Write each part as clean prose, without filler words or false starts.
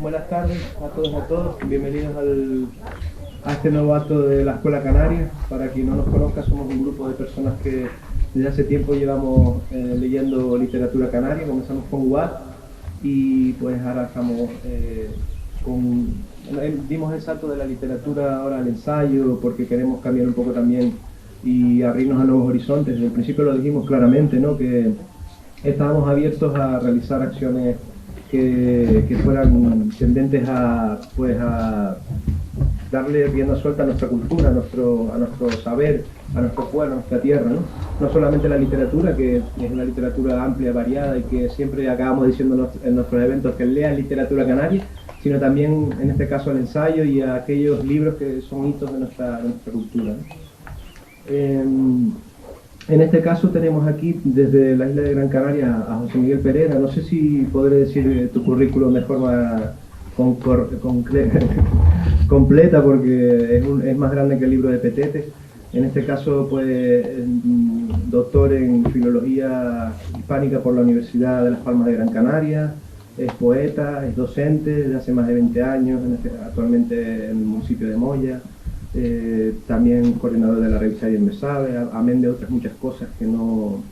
Buenas tardes a todos y a todos. Bienvenidos a este nuevo acto de la Escuela Canaria. Para quien no nos conozca, somos un grupo de personas que desde hace tiempo llevamos leyendo literatura canaria. Comenzamos con UAT y pues ahora estamos dimos el salto de la literatura ahora al ensayo porque queremos cambiar un poco también y abrirnos a nuevos horizontes. Desde el principio lo dijimos claramente, ¿no? Que estábamos abiertos a realizar acciones que fueran tendentes a darle rienda suelta a nuestra cultura, a nuestro saber, a nuestro pueblo, a nuestra tierra, ¿no? No solamente la literatura, que es una literatura amplia, variada y que siempre acabamos diciendo en nuestros eventos que lean literatura canaria, sino también en este caso el ensayo y a aquellos libros que son hitos de nuestra cultura, ¿no? En este caso tenemos aquí desde la isla de Gran Canaria a José Miguel Pereira. No sé si podré decir tu currículum de forma completa porque es más grande que el libro de Petete. En este caso, pues, doctor en Filología Hispánica por la Universidad de Las Palmas de Gran Canaria, es poeta, es docente desde hace más de 20 años, actualmente en el municipio de Moya. También coordinador de la revista Ayer Me Sabe, amén de otras muchas cosas que no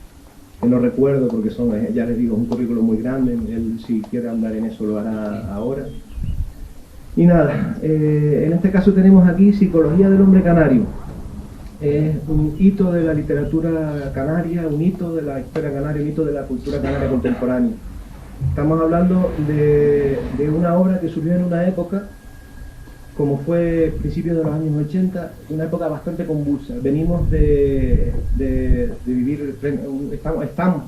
recuerdo porque son, ya les digo, un currículum muy grande. Él, si quiere andar en eso, lo hará ahora. Y nada, en este caso tenemos aquí Psicología del Hombre Canario. Es un hito de la literatura canaria, un hito de la historia canaria, un hito de la cultura canaria contemporánea. Estamos hablando de una obra que surgió en una época, como fue principios de los años 80, una época bastante convulsa. Venimos de vivir, estamos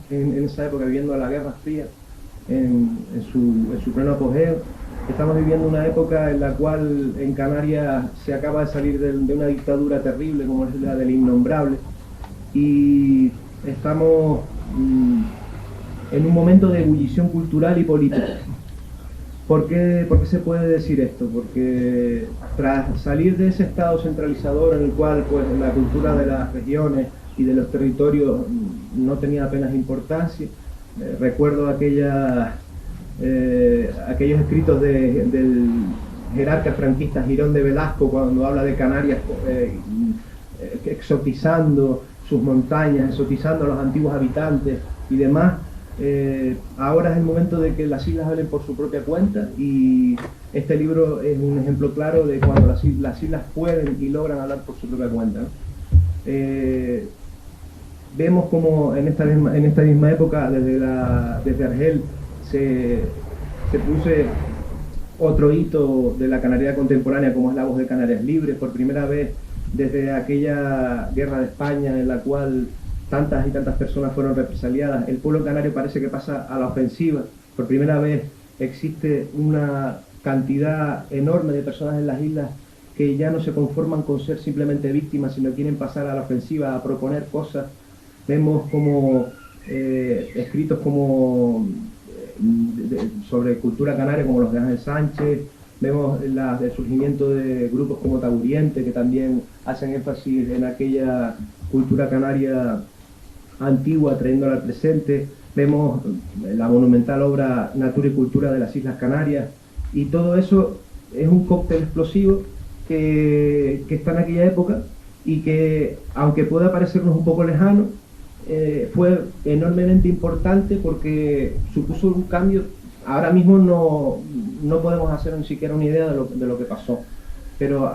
en esa época viviendo la Guerra Fría en su pleno apogeo. Estamos viviendo una época en la cual en Canarias se acaba de salir de una dictadura terrible como es la del Innombrable, y estamos en un momento de ebullición cultural y política. ¿Por qué se puede decir esto? Porque tras salir de ese estado centralizador en el cual pues, la cultura de las regiones y de los territorios no tenía apenas importancia, recuerdo aquellos escritos del jerarca franquista Girón de Velasco cuando habla de Canarias exotizando sus montañas, exotizando a los antiguos habitantes y demás. Ahora es el momento de que las islas hablen por su propia cuenta, y este libro es un ejemplo claro de cuando las islas pueden y logran hablar por su propia cuenta, ¿no? Vemos como en esta misma época desde Argel se produce otro hito de la Canariedad contemporánea, como es La Voz de Canarias Libres. Por primera vez desde aquella guerra de España en la cual tantas y tantas personas fueron represaliadas, el pueblo canario parece que pasa a la ofensiva. Por primera vez existe una cantidad enorme de personas en las islas que ya no se conforman con ser simplemente víctimas, sino quieren pasar a la ofensiva, a proponer cosas. Vemos como escritos como sobre cultura canaria, como los de Ángel Sánchez. Vemos el surgimiento de grupos como Taburiente, que también hacen énfasis en aquella cultura canaria antigua, trayéndola al presente. Vemos la monumental obra Natura y Cultura de las Islas Canarias, y todo eso es un cóctel explosivo que está en aquella época y que, aunque pueda parecernos un poco lejano, fue enormemente importante porque supuso un cambio. Ahora mismo no podemos hacer ni siquiera una idea de lo que pasó, pero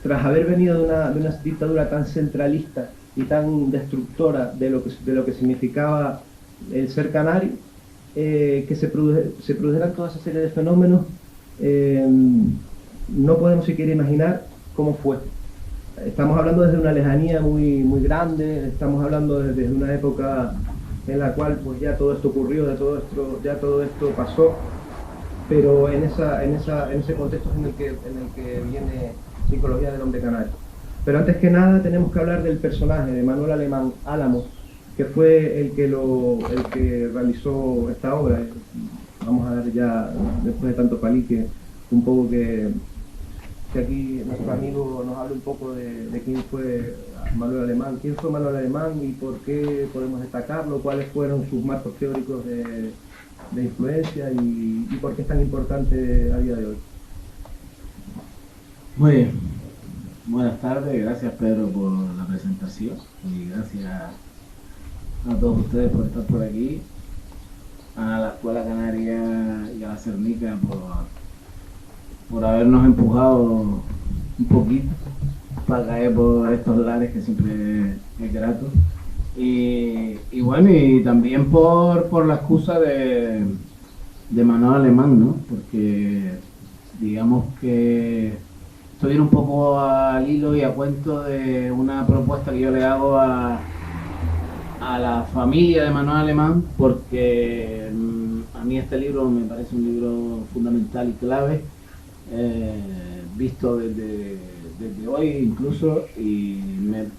tras haber venido de una dictadura tan centralista y tan destructora de lo que significaba el ser canario, que se produjeran toda esa serie de fenómenos, no podemos siquiera imaginar cómo fue. Estamos hablando desde una lejanía muy, muy grande, estamos hablando desde una época en la cual pues ya todo esto ocurrió, ya todo esto pasó, pero en ese contexto es en el que viene Psicología del Hombre Canario. Pero antes que nada tenemos que hablar del personaje de Manuel Alemán Álamos, que fue el que realizó esta obra. Vamos a ver ya, después de tanto palique, un poco que aquí nuestro amigo nos hable un poco de quién fue Manuel Alemán. ¿Quién fue Manuel Alemán y por qué podemos destacarlo? ¿Cuáles fueron sus marcos teóricos de influencia y por qué es tan importante a día de hoy. Muy bien, buenas tardes, gracias Pedro por la presentación y gracias a todos ustedes por estar por aquí, a la Escuela Canaria y a la Cernica por habernos empujado un poquito para caer por estos lares que siempre es grato. Y bueno, y también por la excusa de Manuel Alemán, ¿no? Porque digamos que esto viene un poco al hilo y a cuento de una propuesta que yo le hago a la familia de Manuel Alemán, porque a mí este libro me parece un libro fundamental y clave, visto desde hoy incluso, y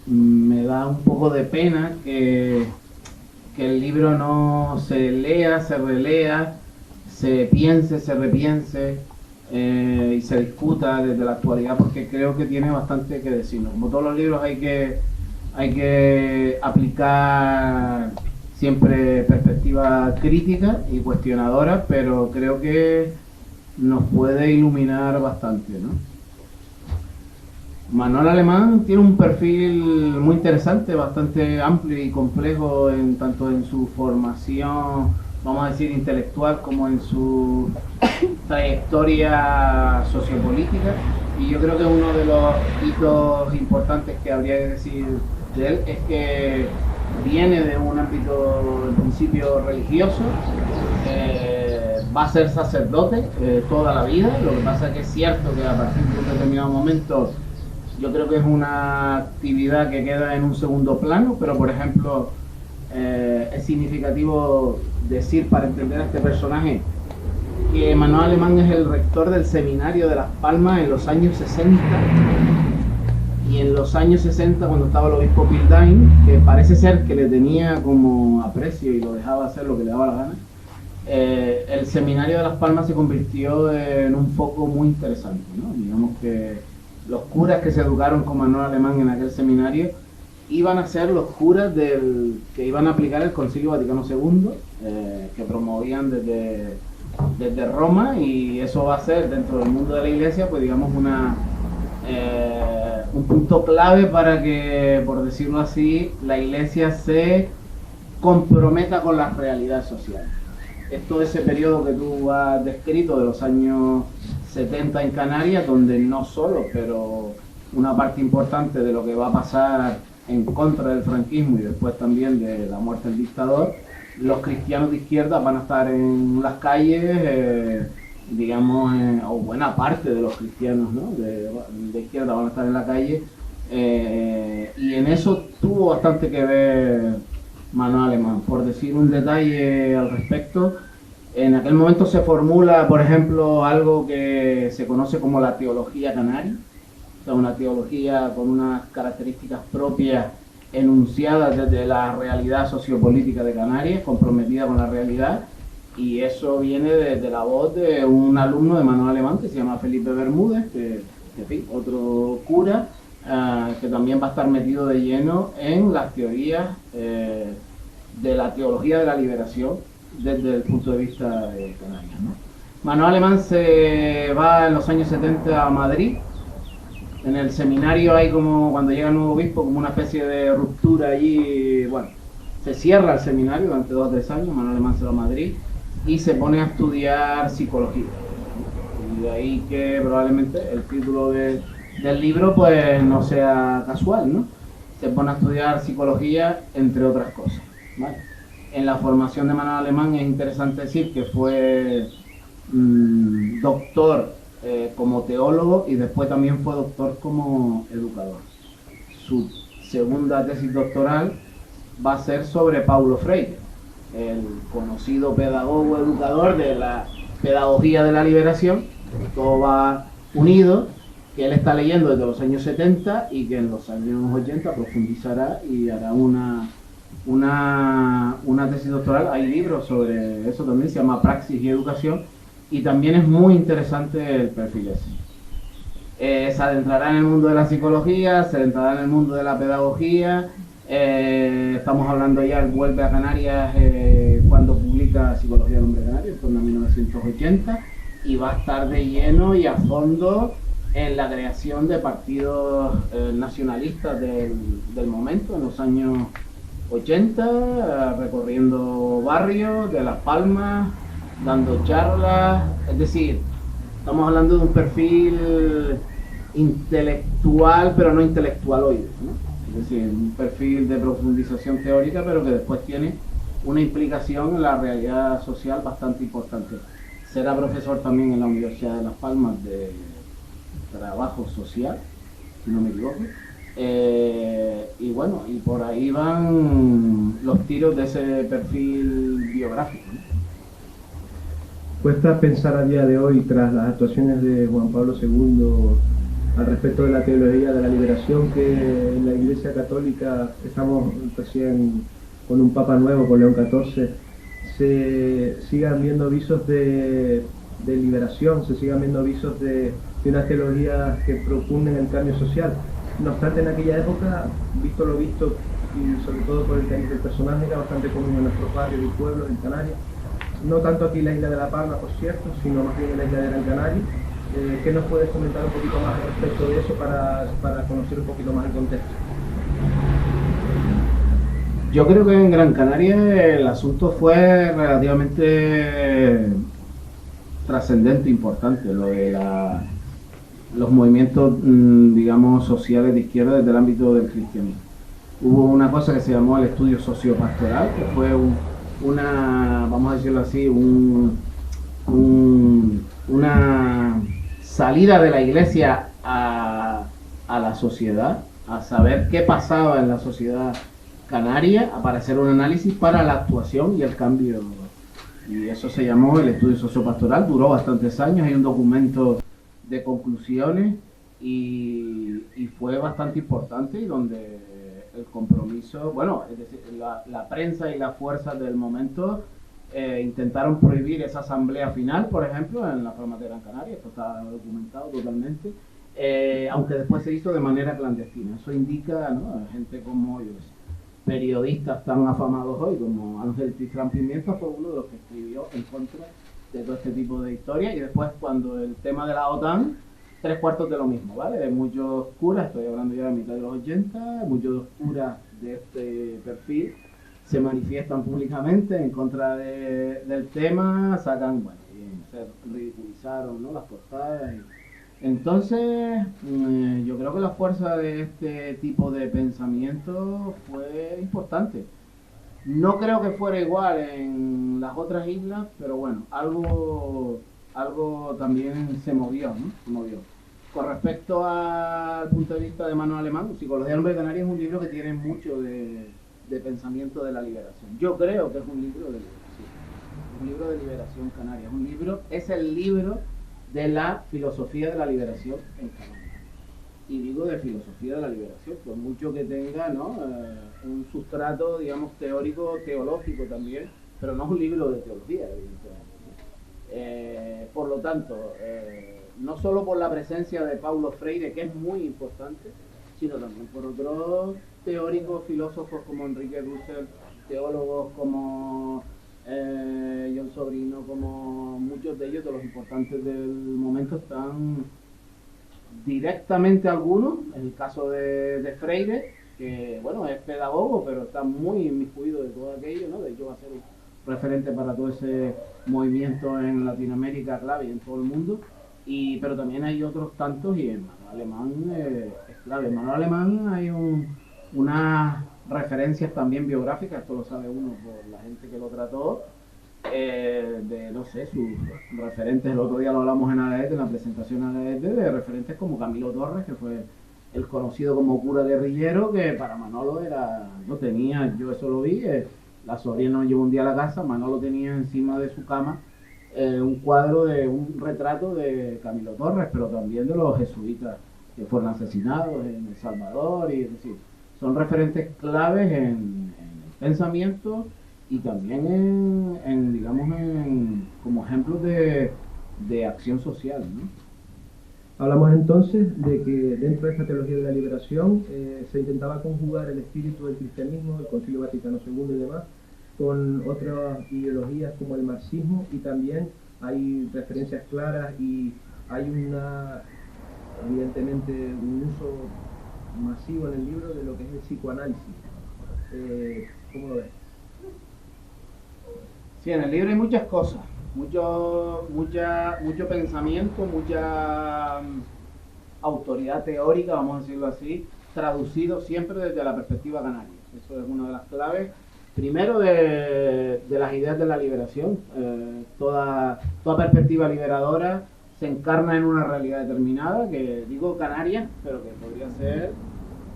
me da un poco de pena que el libro no se lea, se relea, se piense, se repiense y se discuta desde la actualidad, porque creo que tiene bastante que decirnos. Como todos los libros hay que aplicar siempre perspectiva crítica y cuestionadora, pero creo que nos puede iluminar bastante, ¿no? Manuel Alemán tiene un perfil muy interesante, bastante amplio y complejo tanto en su formación, vamos a decir, intelectual, como en su trayectoria sociopolítica. Y yo creo que uno de los hitos importantes que habría que decir de él es que viene de un ámbito, en principio, religioso, va a ser sacerdote toda la vida. Lo que pasa es que es cierto que a partir de un determinado momento yo creo que es una actividad que queda en un segundo plano, pero por ejemplo es significativo decir, para entender a este personaje, que Manuel Alemán es el rector del seminario de Las Palmas en los años 60, y en los años 60, cuando estaba el obispo Pildain, que parece ser que le tenía como aprecio y lo dejaba hacer lo que le daba la gana, el seminario de Las Palmas se convirtió en un foco muy interesante, ¿no? Digamos que los curas que se educaron con Manuel Alemán en aquel seminario iban a ser los curas que iban a aplicar el Concilio Vaticano II, que promovían desde Roma, y eso va a ser, dentro del mundo de la Iglesia, pues digamos un punto clave para que, por decirlo así, la Iglesia se comprometa con la realidad social. Es todo ese periodo que tú has descrito de los años 70 en Canarias, donde no solo, pero una parte importante de lo que va a pasar en contra del franquismo y después también de la muerte del dictador, los cristianos de izquierda van a estar en las calles, digamos, o buena parte de los cristianos, ¿no?, de izquierda van a estar en la calle, y en eso tuvo bastante que ver Manuel Alemán. Por decir un detalle al respecto, en aquel momento se formula, por ejemplo, algo que se conoce como la teología canaria, o sea, una teología con unas características propias enunciadas desde la realidad sociopolítica de Canarias, comprometida con la realidad, y eso viene de la voz de un alumno de Manuel Alemán que se llama Felipe Bermúdez, que en fin, otro cura, que también va a estar metido de lleno en las teorías de la teología de la liberación desde el punto de vista canario, ¿no? Manuel Alemán se va en los años 70 a Madrid. En el seminario hay, como cuando llega el nuevo obispo, como una especie de ruptura allí. Bueno, se cierra el seminario durante 2 o 3 años. Manuel Alemán se va a Madrid y se pone a estudiar psicología. Y de ahí que probablemente el título del libro pues no sea casual, ¿no? Se pone a estudiar psicología, entre otras cosas, ¿vale? En la formación de Manuel Alemán es interesante decir que fue doctor como teólogo, y después también fue doctor como educador. Su segunda tesis doctoral va a ser sobre Paulo Freire, el conocido pedagogo educador de la pedagogía de la liberación. Todo va unido, que él está leyendo desde los años 70 y que en los años 80 profundizará y hará una tesis doctoral. Hay libros sobre eso también, se llama Praxis y Educación, y también es muy interesante el perfil ese. Se adentrará en el mundo de la psicología, se adentrará en el mundo de la pedagogía. Estamos hablando ya, él vuelve a Canarias cuando publica publica Psicología del Hombre Canario en torno a 1980 y va a estar de lleno y a fondo en la creación de partidos nacionalistas del momento, en los años 80, recorriendo barrios de Las Palmas, dando charlas, es decir, estamos hablando de un perfil intelectual, pero no intelectualoide, ¿no? Es decir, un perfil de profundización teórica, pero que después tiene una implicación en la realidad social bastante importante. Será profesor también en la Universidad de Las Palmas de Trabajo Social, si no me equivoco. Y bueno, y por ahí van los tiros de ese perfil biográfico, ¿no? Cuesta pensar a día de hoy, tras las actuaciones de Juan Pablo II al respecto de la teología de la liberación, que en la Iglesia Católica estamos recién con un Papa nuevo, con León XIV, se sigan viendo visos de liberación, se sigan viendo visos de una teología que propugnen el cambio social. No obstante, en aquella época, visto lo visto, y sobre todo por el cariz del personaje, era bastante común en nuestros barrios y pueblos en Canarias, no tanto aquí en la isla de La Palma, por cierto, sino más bien en la isla de Gran Canaria. ¿Qué nos puedes comentar un poquito más respecto de eso para conocer un poquito más el contexto? Yo creo que en Gran Canaria el asunto fue relativamente trascendente, importante, lo de los movimientos, digamos, sociales de izquierda desde el ámbito del cristianismo. Hubo una cosa que se llamó el estudio sociopastoral, que fue una, vamos a decirlo así, una salida de la iglesia a la sociedad, a saber qué pasaba en la sociedad canaria, para hacer un análisis para la actuación y el cambio. Y eso se llamó el estudio sociopastoral, duró bastantes años, hay un documento de conclusiones y fue bastante importante, y donde el compromiso, bueno, es decir, la prensa y las fuerzas del momento intentaron prohibir esa asamblea final, por ejemplo, en las Palmas de Gran Canaria. Esto está documentado totalmente, aunque después se hizo de manera clandestina. Eso indica, ¿no?, gente como ellos, periodistas tan afamados hoy como Ángel Tistrán Pimienta, fue uno de los que escribió en contra de todo este tipo de historias. Y después, cuando el tema de la OTAN, 3/4 de lo mismo, ¿vale? De muchos curas, estoy hablando ya de mitad de los 80, muchos curas de este perfil se manifiestan públicamente en contra del tema, sacan, bueno, se ridiculizaron, ¿no?, las portadas. Entonces, yo creo que la fuerza de este tipo de pensamiento fue importante. No creo que fuera igual en las otras islas, pero bueno, algo también se movió, ¿no? Se movió. Con respecto al punto de vista de Manuel Alemán, Psicología del Hombre Canario es un libro que tiene mucho de pensamiento de la liberación. Yo creo que es un libro de liberación. Un libro de liberación canaria. Es el libro de la filosofía de la liberación en Canarias. Y digo de filosofía de la liberación, por mucho que tenga, ¿no?, un sustrato, digamos, teórico, teológico también, pero no es un libro de teología, evidentemente. Por lo tanto, no solo por la presencia de Paulo Freire, que es muy importante, sino también por otros teóricos, filósofos como Enrique Dussel, teólogos como John Sobrino, como muchos de ellos, de los importantes del momento, están directamente, algunos, en el caso de Freire, que bueno, es pedagogo, pero está muy inmiscuido de todo aquello, ¿no? De hecho va a ser un referente para todo ese movimiento en Latinoamérica clave y en todo el mundo. Pero también hay otros tantos, y en Manuel Alemán es clave. En Manuel Alemán hay unas referencias también biográficas, esto lo sabe uno por la gente que lo trató, de, no sé, sus referentes. El otro día lo hablamos en ADET, en la presentación ADET, de referentes como Camilo Torres, que fue el conocido como cura guerrillero, que para Manolo era, no tenía, yo eso lo vi, la sobrina nos llevó un día a la casa, Manolo tenía encima de su cama un cuadro de un retrato de Camilo Torres, pero también de los jesuitas que fueron asesinados en El Salvador, y es decir, son referentes claves en el pensamiento y también como ejemplos de acción social, ¿no? Hablamos entonces de que dentro de esta teología de la liberación se intentaba conjugar el espíritu del cristianismo, el Concilio Vaticano II y demás, con otras ideologías como el marxismo, y también hay referencias claras y hay evidentemente un uso masivo en el libro de lo que es el psicoanálisis. ¿Cómo lo ves? Sí, en el libro hay muchas cosas, mucho pensamiento, mucha autoridad teórica, vamos a decirlo así, traducido siempre desde la perspectiva canaria. Eso es una de las claves. Primero de las ideas de la liberación. Toda perspectiva liberadora se encarna en una realidad determinada, que digo canaria, pero que podría ser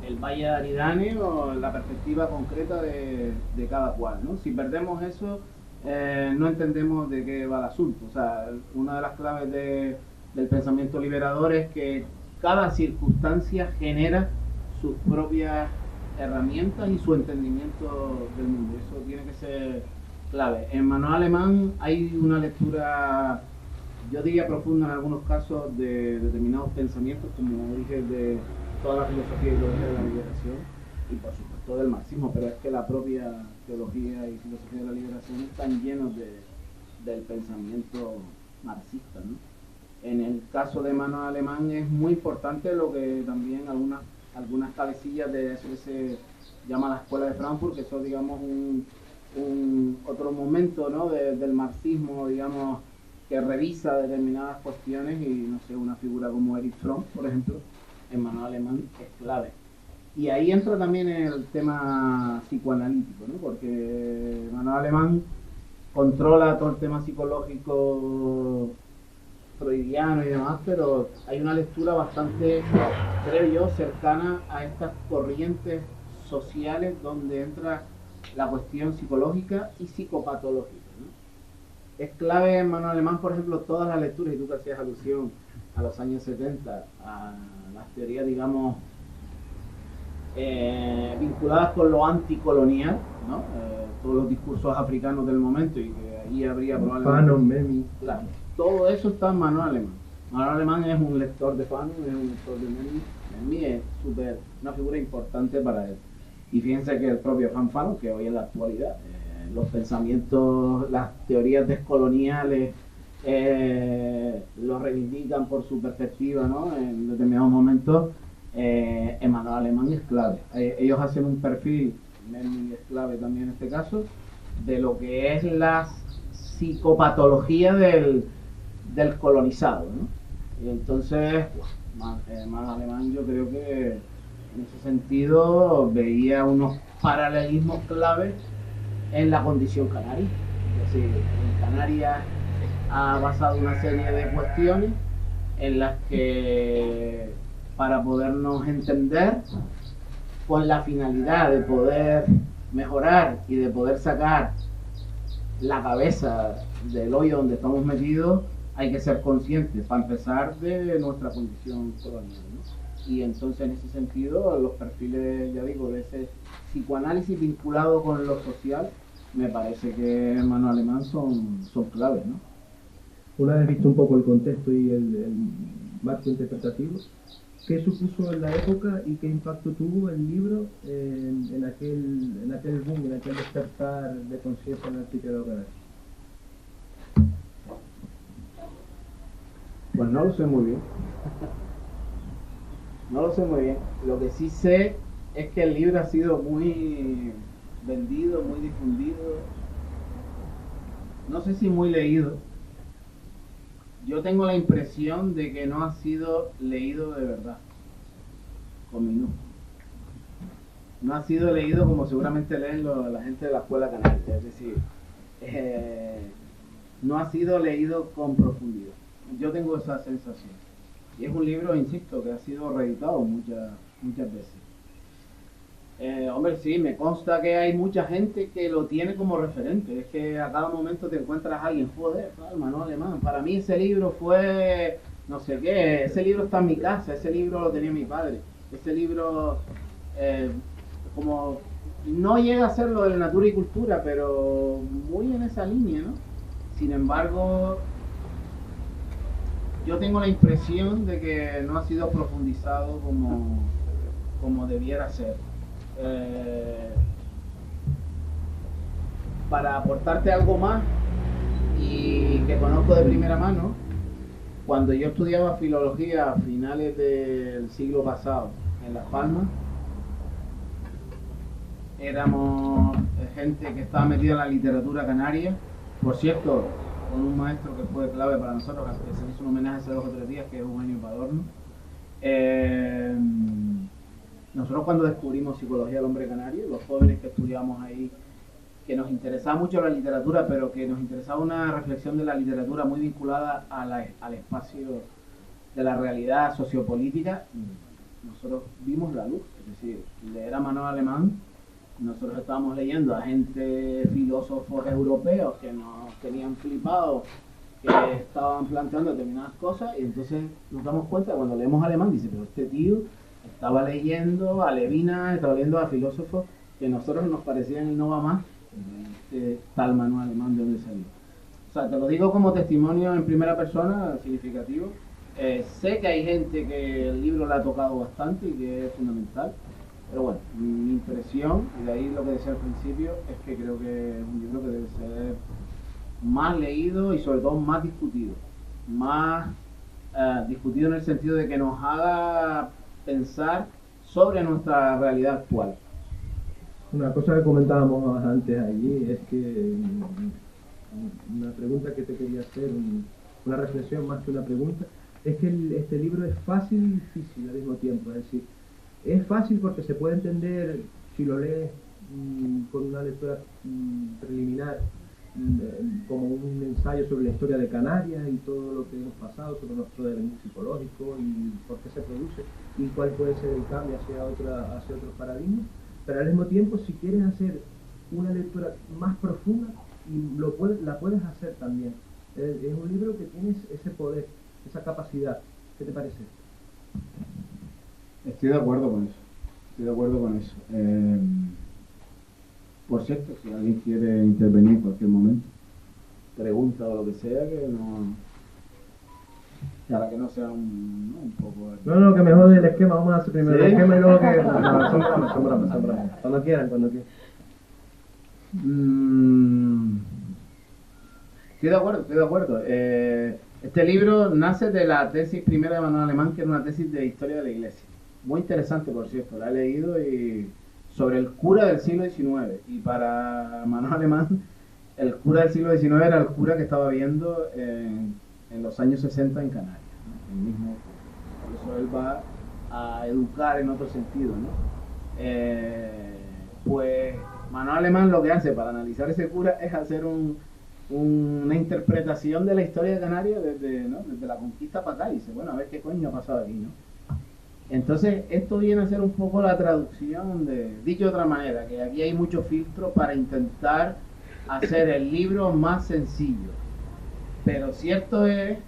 el Valle de Aridane o la perspectiva concreta de cada cual, ¿no? Si perdemos eso, no entendemos de qué va el asunto. O sea, una de las claves del pensamiento liberador es que cada circunstancia genera sus propias herramientas y su entendimiento del mundo. Eso tiene que ser clave. En Manuel Alemán hay una lectura, yo diría profunda en algunos casos, de determinados pensamientos, como dije, de toda la filosofía y teología de la liberación, y por supuesto del marxismo, pero es que la propia teología y filosofía de la liberación están llenos del pensamiento marxista, ¿no? En el caso de Manuel Alemán es muy importante lo que también algunas cabecillas de eso que se llama la Escuela de Frankfurt, que son, digamos, un otro momento, ¿no?, del marxismo, digamos, que revisa determinadas cuestiones, y no sé, una figura como Erich Fromm, por ejemplo, en Manuel Alemán es clave. Y ahí entra también el tema psicoanalítico, ¿no?, porque Manuel Alemán controla todo el tema psicológico freudiano y demás, pero hay una lectura bastante, creo yo, cercana a estas corrientes sociales donde entra la cuestión psicológica y psicopatológica, ¿no? Es clave en Manuel Alemán, por ejemplo, todas las lecturas, y tú que hacías alusión a los años 70, a las teorías, digamos, vinculadas con lo anticolonial, ¿no? Todos los discursos africanos del momento, y que ahí habría probablemente... Fanon, Memmi. Claro, todo eso está en Manuel Alemán. Manuel Alemán es un lector de Fanon, es un lector de Memmi. Memmi es una figura importante para él. Y fíjense que el propio Franz Fanon, que hoy en la actualidad, los pensamientos, las teorías descoloniales, lo reivindican por su perspectiva, ¿no?, en determinados momentos. Manuel Alemán es clave. Ellos hacen un perfil, Memmi es clave también en este caso, de lo que es la psicopatología del colonizado, ¿no? Y entonces, Manuel Alemán, yo creo que en ese sentido veía unos paralelismos claves en la condición canaria. Es decir, en Canarias ha basado una serie de cuestiones en las que, para podernos entender, con la finalidad de poder mejorar y de poder sacar la cabeza del hoyo donde estamos metidos, hay que ser conscientes, para empezar, de nuestra condición colonial, ¿no? Y entonces, en ese sentido, los perfiles, ya digo, de ese psicoanálisis vinculado con lo social, me parece que en Manuel Alemán son claves, ¿no? Una vez visto un poco el contexto y el marco interpretativo, ¿qué supuso en la época y qué impacto tuvo el libro en aquel boom, en aquel despertar de conciencia en el archipiélago canario? Pues no lo sé muy bien. No lo sé muy bien. Lo que sí sé es que el libro ha sido muy vendido, muy difundido. No sé si muy leído. Yo tengo la impresión de que no ha sido leído de verdad, con minúsculas. No ha sido leído como seguramente leen la gente de la escuela canaria, es decir, no ha sido leído con profundidad. Yo tengo esa sensación. Y es un libro, insisto, que ha sido reeditado muchas veces. Hombre, sí, me consta que hay mucha gente que lo tiene como referente. Es que a cada momento te encuentras a alguien, joder, Manuel Alemán, para mí ese libro fue no sé qué, ese libro está en mi casa, ese libro lo tenía mi padre, ese libro, como no llega a ser lo de la natura y cultura, pero muy en esa línea, ¿no? Sin embargo, yo tengo la impresión de que no ha sido profundizado como debiera ser. para aportarte algo más y que conozco de primera mano, cuando yo estudiaba filología a finales del siglo pasado en Las Palmas, éramos gente que estaba metida en la literatura canaria. Por cierto, con un maestro que fue clave para nosotros, que se hizo un homenaje hace 2 o 3 días, que es Eugenio Padorno. Nosotros cuando descubrimos Psicología del Hombre Canario, los jóvenes que estudiamos ahí, que nos interesaba mucho la literatura, pero que nos interesaba una reflexión de la literatura muy vinculada al espacio de la realidad sociopolítica, nosotros vimos la luz. Es decir, leer a Manuel Alemán, nosotros estábamos leyendo a gente, filósofos europeos que nos tenían flipados, que estaban planteando determinadas cosas, y entonces nos damos cuenta que cuando leemos alemán, dice, pero este tío estaba leyendo a Levinas, estaba leyendo a filósofos que a nosotros nos parecían el no va más, tal Manuel Alemán, de dónde salió. O sea, te lo digo como testimonio en primera persona, significativo. Sé que hay gente que el libro le ha tocado bastante y que es fundamental, pero bueno, mi impresión, y de ahí lo que decía al principio, es que creo que es un libro que debe ser más leído y sobre todo más discutido. Más discutido en el sentido de que nos haga pensar sobre nuestra realidad actual. Una cosa que comentábamos antes allí es que una pregunta que te quería hacer, una reflexión más que una pregunta, es que este libro es fácil y difícil al mismo tiempo. Es decir, es fácil porque se puede entender si lo lees con una lectura preliminar, como un ensayo sobre la historia de Canarias y todo lo que hemos pasado, sobre nuestro devenir psicológico y por qué se produce y cuál puede ser el cambio hacia otros paradigmas. Pero al mismo tiempo, si quieres hacer una lectura más profunda, la puedes hacer también. Es un libro que tiene ese poder, esa capacidad. ¿Qué te parece? Estoy de acuerdo con eso. Por cierto, si alguien quiere intervenir en cualquier momento, pregunta o lo que sea, que no... Para que no sea un poco... No, que me jode el esquema. Vamos a hacer primero el esquema y luego que... No, son bromas. Cuando quieran. Estoy de acuerdo. Este libro nace de la tesis primera de Manuel Alemán, que era una tesis de historia de la Iglesia. Muy interesante, por cierto, la he leído, y sobre el cura del siglo XIX. Y para Manuel Alemán, el cura del siglo XIX era el cura que estaba viviendo en los años 60 en Canarias, ¿no? El mismo cura. Por eso él va a educar en otro sentido, ¿no? Pues Manuel Alemán lo que hace para analizar ese cura es hacer una interpretación de la historia de Canarias desde la conquista para acá, y dice, bueno, a ver qué coño ha pasado aquí, ¿no? Entonces, esto viene a ser un poco la traducción dicho de otra manera, que aquí hay mucho filtro para intentar hacer el libro más sencillo. Pero cierto es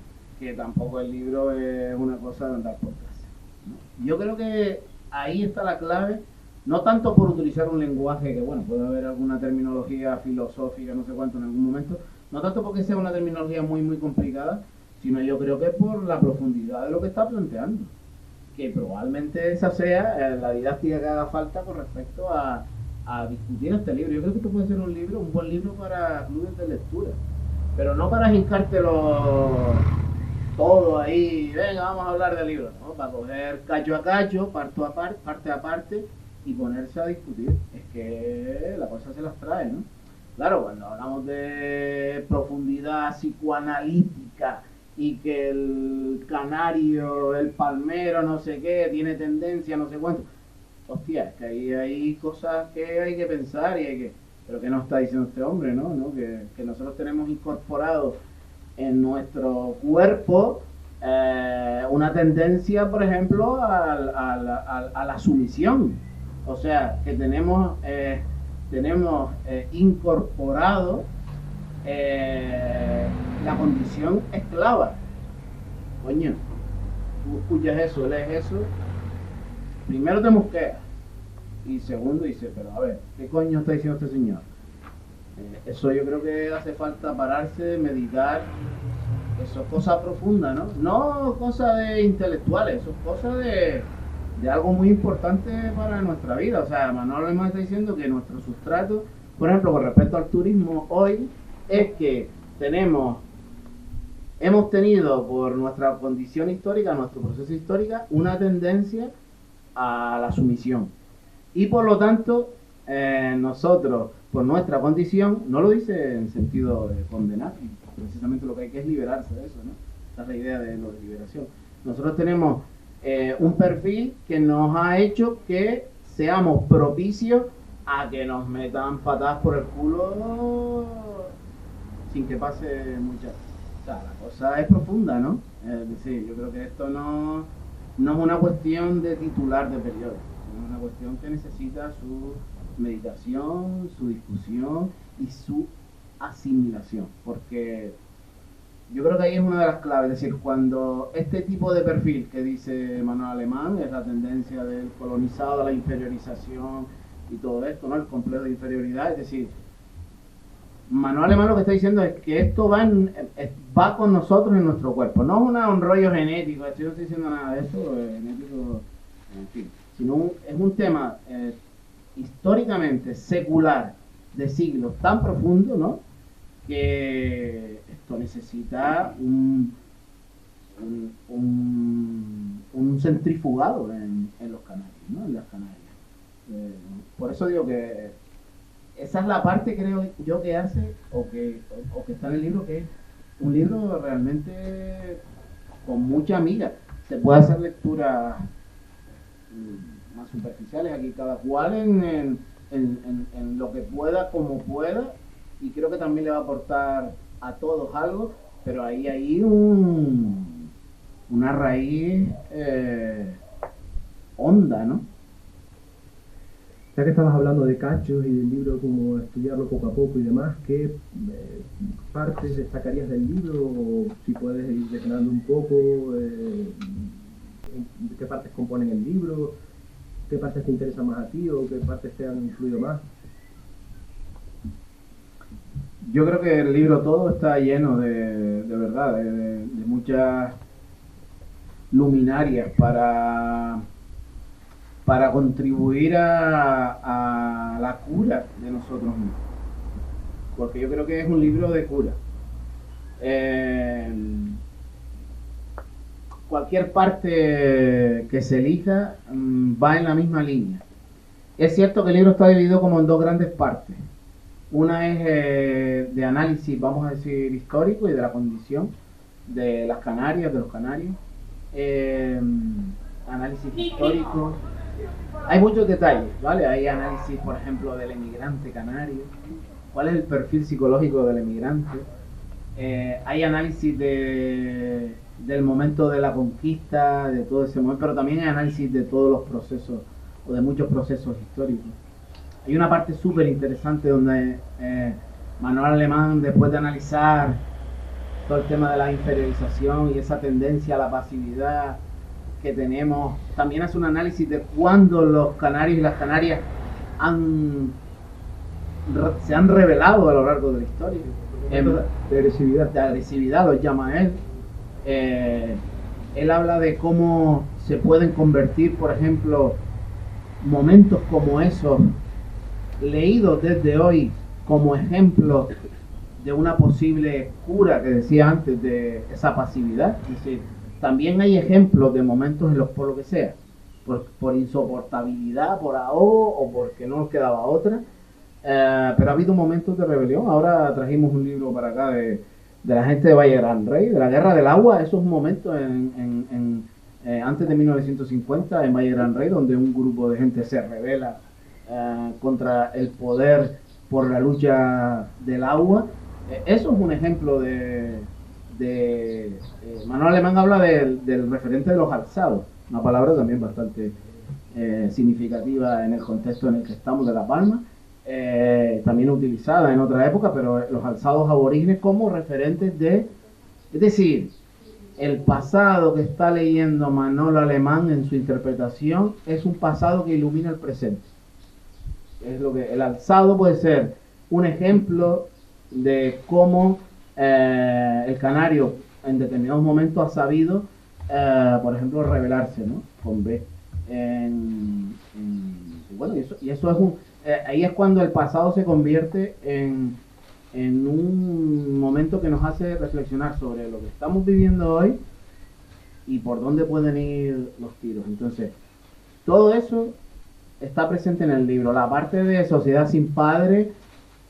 que tampoco el libro es una cosa de andar por casa, ¿no? Yo creo que ahí está la clave, no tanto por utilizar un lenguaje que, bueno, puede haber alguna terminología filosófica, no sé cuánto en algún momento, no tanto porque sea una terminología muy, muy complicada, sino yo creo que es por la profundidad de lo que está planteando. Que probablemente esa sea la didáctica que haga falta con respecto a discutir este libro. Yo creo que esto puede ser un buen libro para clubes de lectura, pero no para jincártelo todo ahí, venga, vamos a hablar del libro, ¿no? Para coger cacho a cacho, parte a parte, y ponerse a discutir. Es que la cosa se las trae, ¿no? Claro, cuando hablamos de profundidad psicoanalítica y que el canario, el palmero, no sé qué, tiene tendencia, no sé cuánto. Hostia, es que ahí hay cosas que hay que pensar y hay que... Pero ¿qué nos está diciendo este hombre, no? Que nosotros tenemos incorporado en nuestro cuerpo una tendencia, por ejemplo, a la sumisión. O sea, que tenemos incorporado la condición esclava. Coño, tú escuchas eso, lees eso, primero te mosqueas y segundo dices, pero a ver, ¿qué coño está diciendo este señor? Eso yo creo que hace falta pararse, meditar. Eso es cosa profunda, ¿no? No cosa de intelectuales, eso es cosa de algo muy importante para nuestra vida. O sea, Manuel Alemán está diciendo que nuestro sustrato por ejemplo, con respecto al turismo hoy, es que hemos tenido por nuestra condición histórica, nuestro proceso histórico, una tendencia a la sumisión. Y por lo tanto, nosotros, por nuestra condición, no lo dice en sentido de condenar, precisamente lo que hay que es liberarse de eso, ¿no? Esa es la idea de lo de liberación. Nosotros tenemos un perfil que nos ha hecho que seamos propicios a que nos metan patadas por el culo sin que pase muchas. O sea, la cosa es profunda, ¿no? Es decir, yo creo que esto no es una cuestión de titular de periódico, sino una cuestión que necesita su meditación, su discusión y su asimilación, porque yo creo que ahí es una de las claves. Es decir, cuando este tipo de perfil que dice Manuel Alemán es la tendencia del colonizado a la inferiorización y todo esto, ¿no? El complejo de inferioridad, es decir, Manuel Alemán lo que está diciendo es que esto va con nosotros en nuestro cuerpo, no es un rollo genético, yo no estoy diciendo nada de eso, genético, en fin, sino es un tema históricamente secular de siglos tan profundo, ¿no? Que esto necesita un centrifugado en los Canarios, ¿no? En las Canarias. Por eso digo que esa es la parte, creo yo, que hace o que está en el libro, que es un libro realmente con mucha miga. Se puede hacer lecturas más superficiales, aquí cada cual en lo que pueda, como pueda, y creo que también le va a aportar a todos algo, pero ahí hay una raíz honda, ¿no? Ya que estabas hablando de cachos y del libro, como estudiarlo poco a poco y demás, ¿qué partes destacarías del libro? O si puedes ir desgranando un poco, ¿qué partes componen el libro? ¿Qué partes te interesan más a ti o qué partes te han influido más? Yo creo que el libro todo está lleno de verdad, de muchas luminarias para contribuir a la cura de nosotros mismos. Porque yo creo que es un libro de cura. Cualquier parte que se elija va en la misma línea. Es cierto que el libro está dividido como en dos grandes partes. Una es de análisis, vamos a decir, histórico y de la condición de las Canarias, de los canarios. Análisis histórico. Hay muchos detalles, ¿vale? Hay análisis, por ejemplo, del emigrante canario. ¿Cuál es el perfil psicológico del emigrante? Hay análisis del momento de la conquista, de todo ese momento, pero también hay análisis de todos los procesos, o de muchos procesos históricos. Hay una parte súper interesante donde Manuel Alemán, después de analizar todo el tema de la inferiorización y esa tendencia a la pasividad que tenemos, también hace un análisis de cuándo los canarios y las canarias se han revelado a lo largo de la historia. De agresividad lo llama él. Él habla de cómo se pueden convertir, por ejemplo, momentos como esos, leídos desde hoy como ejemplo de una posible cura, que decía antes, de esa pasividad. Es decir, también hay ejemplos de momentos en los, por lo que sea, por insoportabilidad, por ahogo o porque no nos quedaba otra, pero ha habido momentos de rebelión. Ahora trajimos un libro para acá de la gente de Valle Gran Rey, de la Guerra del Agua, esos momentos antes de 1950 en Valle Gran Rey, donde un grupo de gente se rebela contra el poder por la lucha del agua. Eso es un ejemplo de Manuel Alemán habla del referente de los alzados, una palabra también bastante significativa en el contexto en el que estamos de La Palma, también utilizada en otra época, pero los alzados aborígenes como referentes es decir, el pasado que está leyendo Manuel Alemán en su interpretación es un pasado que ilumina el presente. Es lo que el alzado puede ser un ejemplo de cómo el canario en determinados momentos ha sabido, por ejemplo, rebelarse, ¿no? Con B. Bueno, y eso ahí es cuando el pasado se convierte en un momento que nos hace reflexionar sobre lo que estamos viviendo hoy y por dónde pueden ir los tiros. Entonces, todo eso está presente en el libro. La parte de Sociedad sin Padre,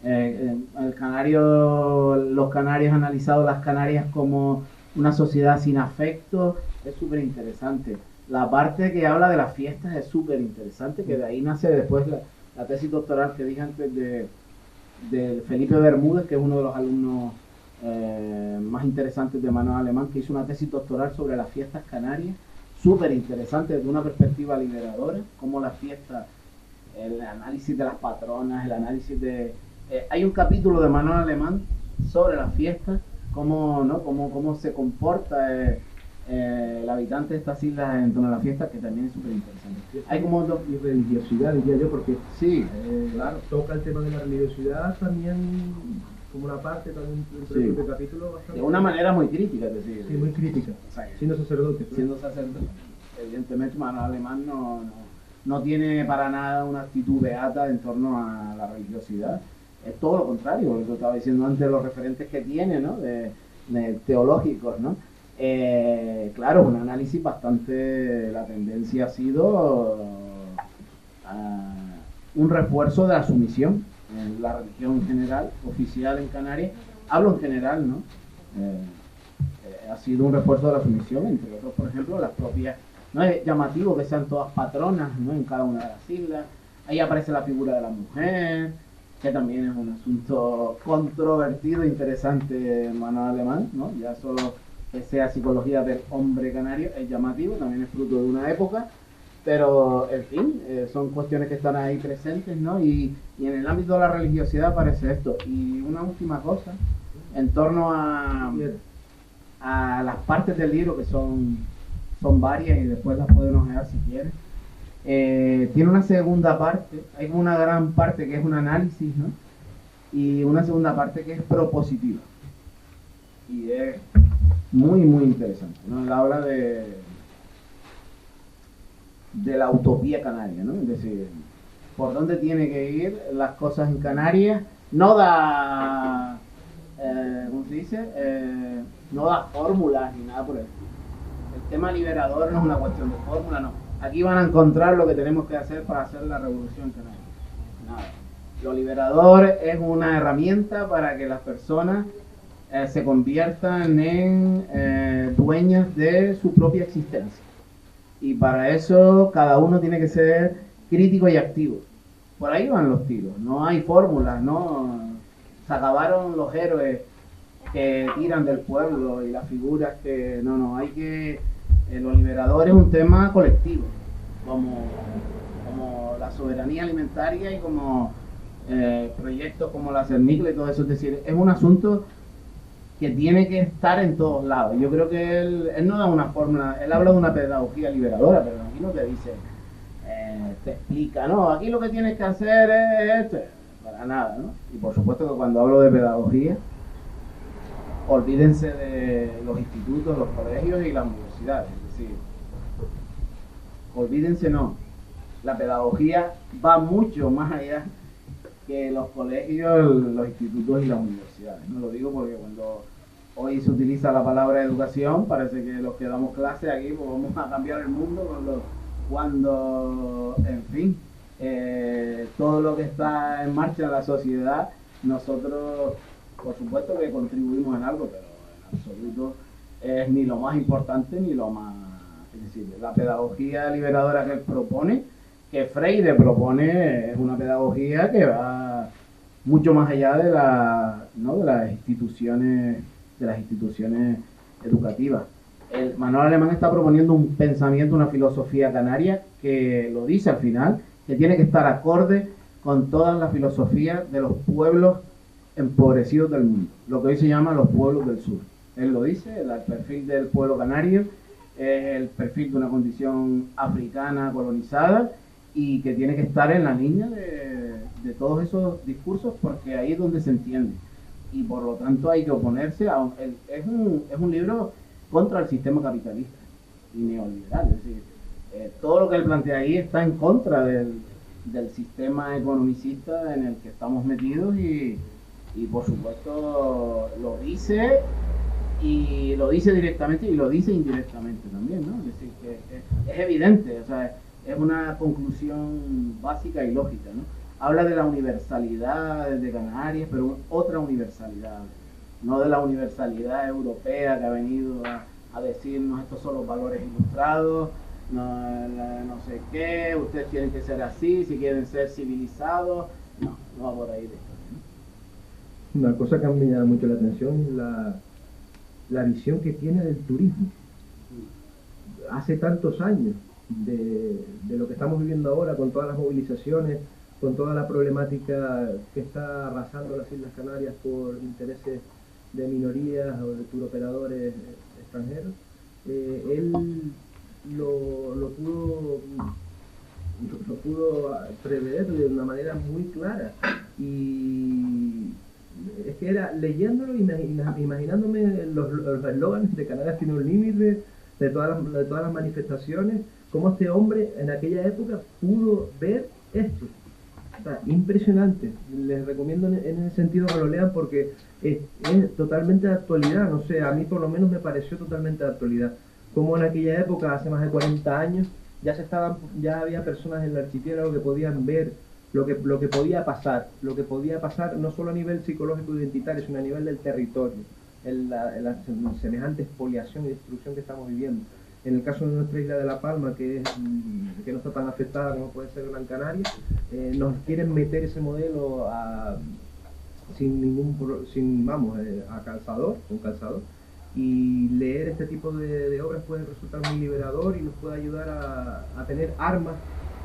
los canarios analizado las Canarias como una sociedad sin afecto, es súper interesante. La parte que habla de las fiestas es súper interesante, que de ahí nace después la tesis doctoral que dije antes de Felipe Bermúdez, que es uno de los alumnos más interesantes de Manuel Alemán, que hizo una tesis doctoral sobre las fiestas canarias, súper interesante desde una perspectiva liberadora, como las fiestas, el análisis de las patronas, el análisis de... hay un capítulo de Manuel Alemán sobre las fiestas, cómo se comporta el habitante de estas islas en torno a la fiesta, que también es súper interesante. Hay como y religiosidad, diría yo, porque sí, claro, toca el tema de la religiosidad también como una parte también dentro del capítulo bastante... De una manera muy crítica, es decir. Sí, muy crítica, o sea, siendo sacerdote. Siendo sacerdote. Evidentemente Manuel Alemán no tiene para nada una actitud beata en torno a la religiosidad. Es todo lo contrario, lo que estaba diciendo antes, los referentes que tiene, ¿no? de teológicos, ¿no? Claro, un análisis bastante... La tendencia ha sido un refuerzo de la sumisión en la religión en general, oficial en Canarias. Hablo en general, ¿no? Ha sido un refuerzo de la sumisión, entre otros, por ejemplo, las propias... No es llamativo que sean todas patronas, ¿no? En cada una de las islas. Ahí aparece la figura de la mujer, que también es un asunto controvertido, interesante en Manuel Alemán, ¿no? Ya solo que sea psicología del hombre canario es llamativo, también es fruto de una época, pero en fin, son cuestiones que están ahí presentes, ¿no? Y en el ámbito de la religiosidad aparece esto. Y una última cosa, en torno a las partes del libro, que son varias y después las pueden ojear si quieren. Tiene una segunda parte, hay una gran parte que es un análisis, ¿no? Y una segunda parte que es propositiva. Y es muy, muy interesante, ¿no? Él habla de la utopía canaria, ¿no? Es decir, por dónde tiene que ir las cosas en Canarias. No da, ¿cómo se dice? No da fórmulas ni nada por el estilo. El tema liberador no es una cuestión de fórmula, no. Aquí van a encontrar lo que tenemos que hacer para hacer la revolución canaria. Nada. Lo liberador es una herramienta para que las personas se conviertan en dueñas de su propia existencia. Y para eso cada uno tiene que ser crítico y activo. Por ahí van los tiros. No hay fórmulas, ¿no? Se acabaron los héroes que tiran del pueblo y las figuras que... No, hay que... Lo liberador es un tema colectivo, como la soberanía alimentaria y como proyectos como la CERNICLA y todo eso. Es decir, es un asunto que tiene que estar en todos lados. Yo creo que él no da una fórmula, él habla de una pedagogía liberadora, pero aquí no te dice, te explica, no, aquí lo que tienes que hacer es esto, para nada, ¿no? Y por supuesto que cuando hablo de pedagogía, olvídense de los institutos, los colegios y las universidades. Es decir, olvídense no. La pedagogía va mucho más allá que los colegios, los institutos y las universidades. No lo digo porque cuando hoy se utiliza la palabra educación, parece que los que damos clase aquí pues vamos a cambiar el mundo cuando en fin, todo lo que está en marcha en la sociedad, nosotros por supuesto que contribuimos en algo, pero en absoluto es ni lo más importante ni lo más... Es decir, la pedagogía liberadora que él propone, que Freire propone, es una pedagogía que va mucho más allá de las instituciones educativas. Manuel Alemán está proponiendo un pensamiento, una filosofía canaria que lo dice al final, que tiene que estar acorde con todas las filosofías de los pueblos empobrecidos del mundo, lo que hoy se llama los pueblos del sur. Él lo dice, el perfil del pueblo canario es el perfil de una condición africana colonizada y que tiene que estar en la línea de todos esos discursos, porque ahí es donde se entiende. Y por lo tanto hay que oponerse a... Es un libro contra el sistema capitalista y neoliberal. Es decir, todo lo que él plantea ahí está en contra de del sistema economicista en el que estamos metidos y por supuesto lo dice, y lo dice directamente y lo dice indirectamente también, ¿no? Es decir, que es evidente, o sea, es una conclusión básica y lógica, ¿no? Habla de la universalidad de Canarias, pero otra universalidad, no de la universalidad europea que ha venido a decirnos estos son los valores ilustrados, no sé qué, ustedes tienen que ser así, si quieren ser civilizados, no va por ahí de esto, ¿no? Una cosa que a mí me llama mucho la atención es la visión que tiene del turismo. Hace tantos años de lo que estamos viviendo ahora, con todas las movilizaciones, con toda la problemática que está arrasando las Islas Canarias por intereses de minorías o de turoperadores extranjeros, él lo pudo prever de una manera muy clara, y es que era leyéndolo y imaginándome los eslóganes de Canarias tiene un límite, de todas las manifestaciones, cómo este hombre en aquella época pudo ver esto. O sea, impresionante. Les recomiendo en ese sentido que lo lean, porque es totalmente de actualidad. No sé, a mí por lo menos me pareció totalmente de actualidad. Como en aquella época, hace más de 40 años, ya había personas en el archipiélago que podían ver lo que podía pasar no solo a nivel psicológico identitario, sino a nivel del territorio, en la semejante expoliación y destrucción que estamos viviendo. En el caso de nuestra isla de La Palma, que no está tan afectada como puede ser Gran Canaria, nos quieren meter ese modelo a con calzador, y leer este tipo de obras puede resultar muy liberador y nos puede ayudar a tener armas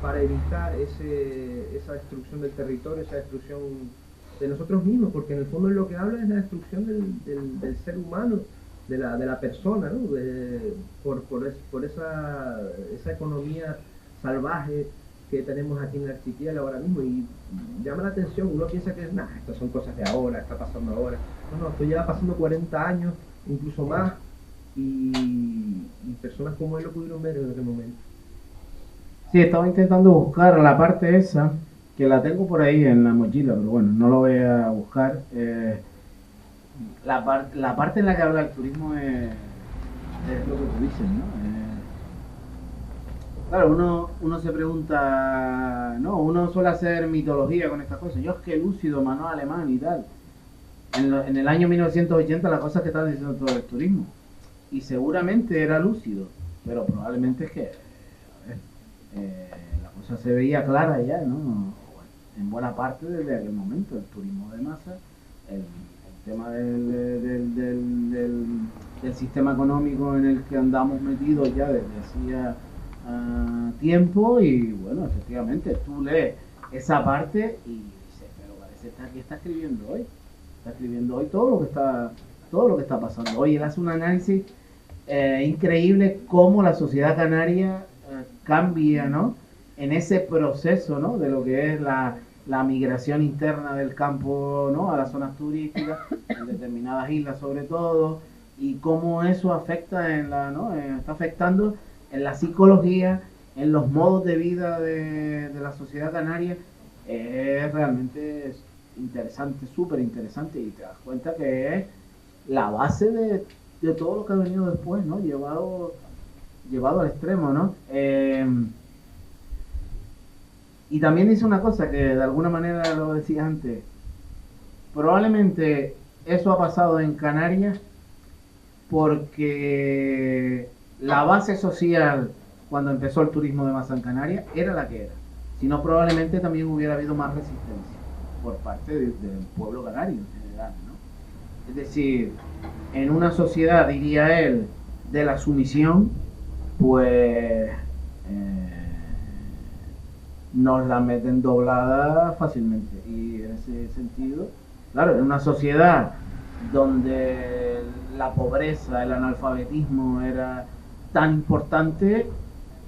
para evitar esa destrucción del territorio, esa destrucción de nosotros mismos, porque en el fondo lo que habla es la destrucción del ser humano, de la persona, ¿no? Por esa economía salvaje que tenemos aquí en el archipiélago ahora mismo, y llama la atención. Uno piensa que estas son cosas de ahora, está pasando ahora. No, esto lleva pasando 40 años, incluso más, y personas como él lo pudieron ver en ese momento. Sí, estaba intentando buscar la parte esa, que la tengo por ahí en la mochila, pero bueno, no lo voy a buscar. La parte en la que habla el turismo es lo que tú dices, ¿no? Claro, uno se pregunta, ¿no? Uno suele hacer mitología con estas cosas. Yo es que lúcido, Manuel Alemán y tal. En el año 1980 las cosas que estaban diciendo todo el turismo. Y seguramente era lúcido, pero probablemente es que la cosa se veía clara ya, ¿no? En buena parte desde aquel momento, el turismo de masa, el tema del sistema económico en el que andamos metidos ya desde hacía tiempo, y bueno, efectivamente tú lees esa parte y dices, pero parece que está escribiendo hoy todo lo que está pasando hoy. Él hace un análisis increíble cómo la sociedad canaria cambia, ¿no? En ese proceso, ¿no? De lo que es la migración interna del campo, ¿no? A las zonas turísticas, en determinadas islas sobre todo, y cómo eso afecta está afectando en la psicología, en los modos de vida de la sociedad canaria. Es realmente interesante, súper interesante, y te das cuenta que es la base de todo lo que ha venido después, ¿no? Llevado al extremo, ¿no? Y también dice una cosa que de alguna manera lo decía antes. Probablemente eso ha pasado en Canarias porque la base social cuando empezó el turismo de masa en Canarias era la que era. Si no, probablemente también hubiera habido más resistencia por parte del pueblo canario en general, ¿no? Es decir, en una sociedad, diría él, de la sumisión, pues nos la meten doblada fácilmente. Y en ese sentido, claro, en una sociedad donde la pobreza, el analfabetismo era tan importante,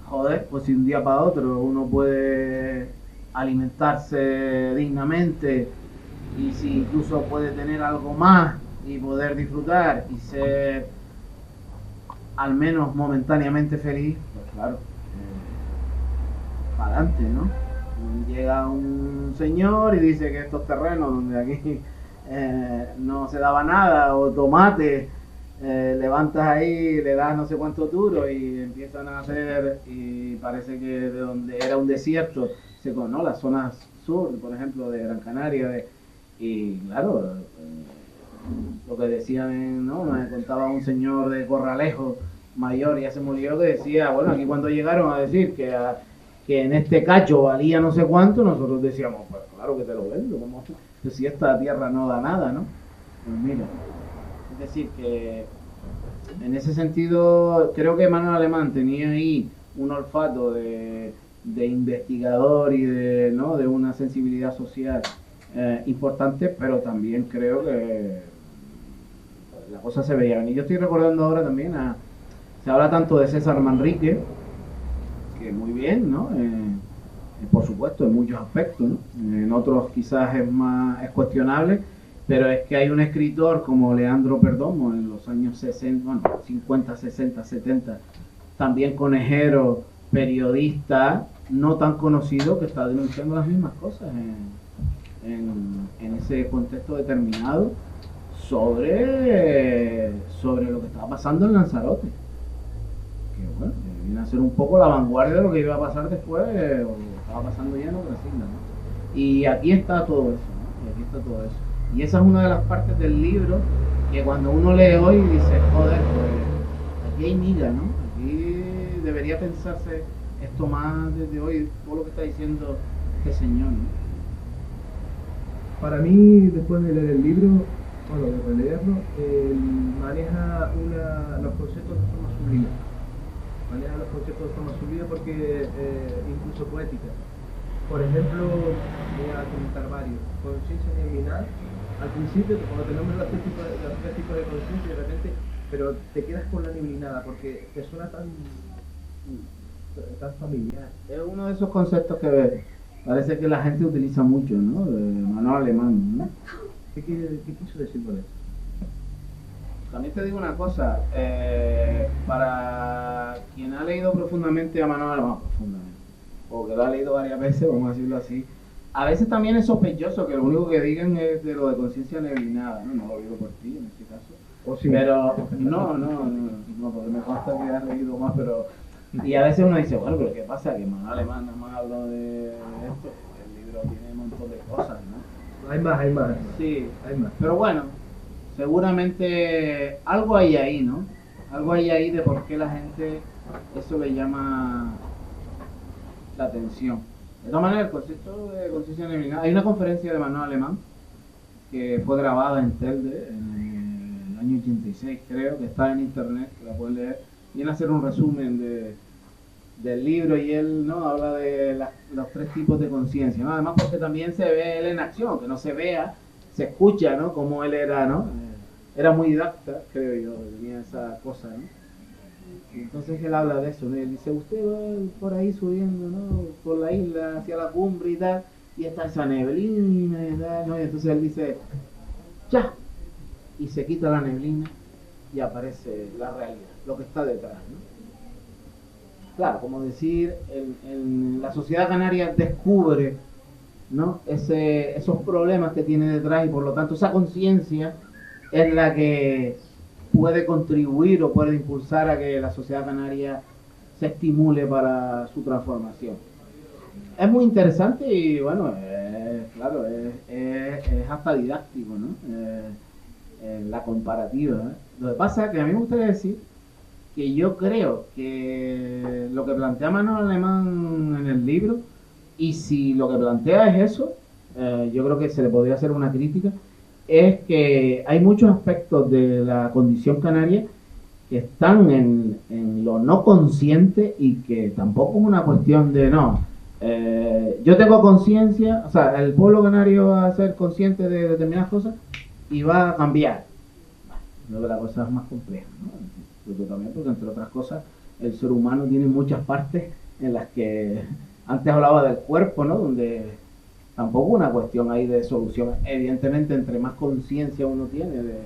joder, pues si un día para otro uno puede alimentarse dignamente, y si incluso puede tener algo más y poder disfrutar y ser al menos momentáneamente feliz, pues claro, para adelante, ¿no? Llega un señor y dice que estos terrenos donde aquí no se daba nada, o tomate, levantas ahí, le das no sé cuántos duros y empiezan a hacer, y parece que de donde era un desierto, ¿no? Las zonas sur, por ejemplo, de Gran Canaria, y claro, lo que decían, ¿no? Me contaba un señor de Corralejo mayor, ya se murió, que decía, bueno, aquí cuando llegaron a decir que en este cacho valía no sé cuánto, nosotros decíamos, pues claro que te lo vendo, como si esta tierra no da nada, ¿no? Pues mira, es decir, que en ese sentido creo que Manuel Alemán tenía ahí un olfato de investigador y de, ¿no? de una sensibilidad social importante, pero también creo que la cosa se veía venir. Yo estoy recordando ahora también se habla tanto de César Manrique, que muy bien, ¿no? Por supuesto, en muchos aspectos, ¿no? En otros quizás es cuestionable, pero es que hay un escritor como Leandro Perdomo en los años 60, bueno, 50, 60, 70, también conejero, periodista, no tan conocido, que está denunciando las mismas cosas en ese contexto determinado sobre lo que estaba pasando en Lanzarote. Que bueno, viene a ser un poco la vanguardia de lo que iba a pasar después, o estaba pasando ya en otras islas, ¿no? Y aquí está todo eso, ¿no? Y aquí está todo eso. Y esa es una de las partes del libro que cuando uno lee hoy dice, joder, pues aquí hay miga, ¿no? Aquí debería pensarse esto más desde hoy, todo lo que está diciendo este señor, ¿no? Para mí, después de leer el libro, bueno, de releerlo, maneja los conceptos de forma sublime. Maneja los conceptos de forma sublime porque incluso poética. Por ejemplo, voy a comentar varios. Conciencia neblinar. Al principio, cuando te nombran los tres tipos de conciencia, de repente, pero te quedas con la neblinada porque te suena tan familiar. Es uno de esos conceptos que parece que la gente utiliza mucho, ¿no? De Manuel Alemán, ¿no? ¿Qué quiso decir con eso? También te digo una cosa, para quien ha leído profundamente a Manuel Alemán, o que lo ha leído varias veces, vamos a decirlo así, a veces también es sospechoso que lo único que digan es de lo de conciencia neblinada, ¿no? No lo digo por ti en este caso. ¿O sí? Pero no, porque me consta que has leído más, pero... Y a veces uno dice, bueno, pero ¿qué pasa? Que Manuel Alemán nada más habló de esto, el libro tiene un montón de cosas, ¿no? Hay más. Sí, hay más. Pero bueno, seguramente algo hay ahí, ¿no? Algo hay ahí de por qué la gente eso le llama la atención. De todas maneras, el concepto de conciencia neblinada, hay una conferencia de Manuel Alemán que fue grabada en Telde en el año 86, creo, que está en internet, que la pueden leer. Viene a hacer un resumen del libro y él, ¿no? Habla de los tres tipos de conciencia, ¿no? Además porque también se ve él en acción, que no se vea, se escucha, ¿no? Como él era, ¿no? Era muy didacta, creo yo, tenía esa cosa, ¿no? Y entonces él habla de eso, ¿no? Él dice, usted va por ahí subiendo, ¿no? Por la isla, hacia la cumbre y tal, y está esa neblina y tal, ¿no? Y entonces él dice, ¡ya! Y se quita la neblina y aparece la realidad, lo que está detrás, ¿no? Claro, como decir, la sociedad canaria descubre, ¿no? Esos problemas que tiene detrás y por lo tanto esa conciencia es la que puede contribuir o puede impulsar a que la sociedad canaria se estimule para su transformación. Es muy interesante y bueno, claro, es hasta didáctico, ¿no? La comparativa, ¿eh? Lo que pasa es que a mí me gustaría decir que yo creo que lo que plantea Manuel Alemán en el libro, y si lo que plantea es eso, yo creo que se le podría hacer una crítica, es que hay muchos aspectos de la condición canaria que están en lo no consciente y que tampoco es una cuestión de no. Yo tengo conciencia, o sea, el pueblo canario va a ser consciente de determinadas cosas y va a cambiar. Creo que la cosa es más compleja, ¿no? También porque entre otras cosas el ser humano tiene muchas partes en las que antes hablaba del cuerpo, ¿no? Donde tampoco una cuestión ahí de solución. Evidentemente entre más conciencia uno tiene de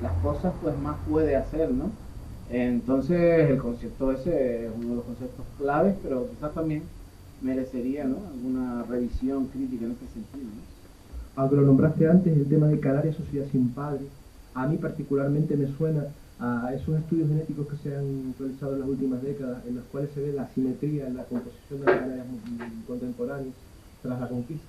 las cosas, pues más puede hacer, ¿no? Entonces el concepto ese es uno de los conceptos claves, pero quizás también merecería, ¿no?, alguna revisión crítica en este sentido, ¿no? Aunque lo nombraste antes, el tema de Canarias, sociedad sin padre, a mí particularmente me suena a esos estudios genéticos que se han realizado en las últimas décadas, en los cuales se ve la asimetría en la composición de las Canarias contemporáneas tras la conquista,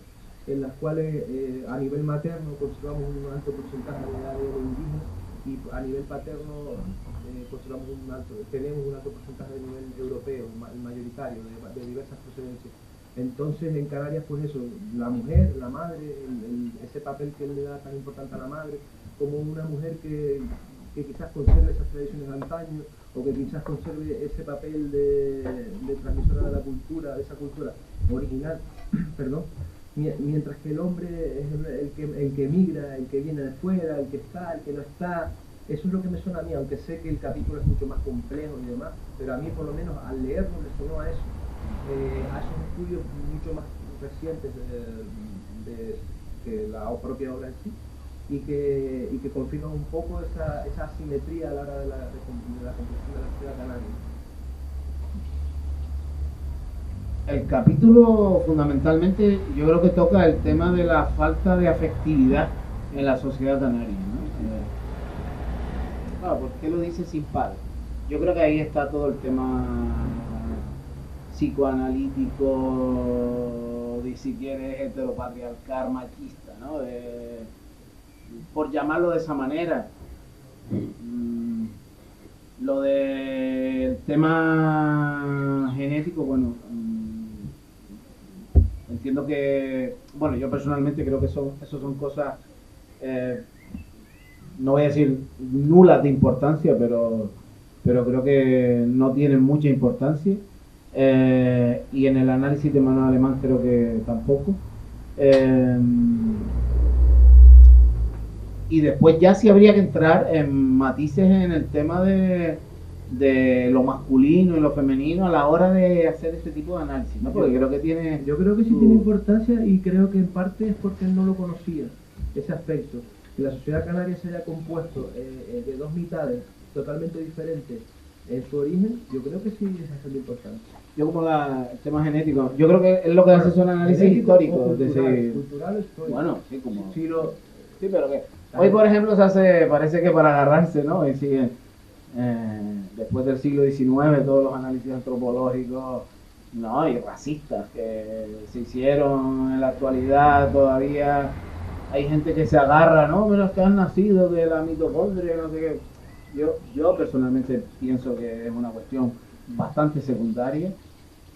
en las cuales a nivel materno conservamos un alto porcentaje de ADN indígena y a nivel paterno tenemos un alto porcentaje de nivel europeo, mayoritario, de diversas procedencias. Entonces en Canarias, pues eso, la mujer, la madre, ese papel que le da tan importante a la madre, como una mujer que quizás conserve esas tradiciones de antaño, o que quizás conserve ese papel de transmisora de la cultura, de esa cultura original, perdón, mientras que el hombre es el que migra, el que viene de fuera, el que está, el que no está. Eso es lo que me suena a mí, aunque sé que el capítulo es mucho más complejo y demás, pero a mí por lo menos al leerlo me sonó a eso, a esos estudios mucho más recientes que la propia obra en sí, y que confirman un poco esa asimetría a la hora de la composición de la sociedad canaria. El capítulo fundamentalmente yo creo que toca el tema de la falta de afectividad en la sociedad canaria, ¿no? Claro, ¿por qué lo dice sin padre? Yo creo que ahí está todo el tema psicoanalítico, de si quieres heteropatriarcal, machista, ¿no? Por llamarlo de esa manera. Lo del tema genético, bueno, entiendo que, bueno, yo personalmente creo que eso son cosas, no voy a decir nulas de importancia, pero creo que no tienen mucha importancia, y en el análisis de Manuel Alemán creo que tampoco. Y después ya sí habría que entrar en matices en el tema de lo masculino y lo femenino a la hora de hacer este tipo de análisis, ¿no? Porque creo que tiene... Yo creo que sí tiene importancia, y creo que en parte es porque él no lo conocía, ese aspecto. Que la sociedad canaria se haya compuesto de dos mitades totalmente diferentes en su origen, yo creo que sí es bastante importante. Yo como el tema genético, yo creo que es lo que hace son análisis históricos. Cultural, histórico. Bueno, sí, como... Sí, pero que... Hoy, por ejemplo, se hace, parece que para agarrarse, ¿no? Y sigue, después del siglo XIX, todos los análisis antropológicos, ¿no? Y racistas que se hicieron en la actualidad todavía. Hay gente que se agarra, ¿no? Menos que han nacido de la mitocondria, no sé qué. Yo personalmente pienso que es una cuestión bastante secundaria.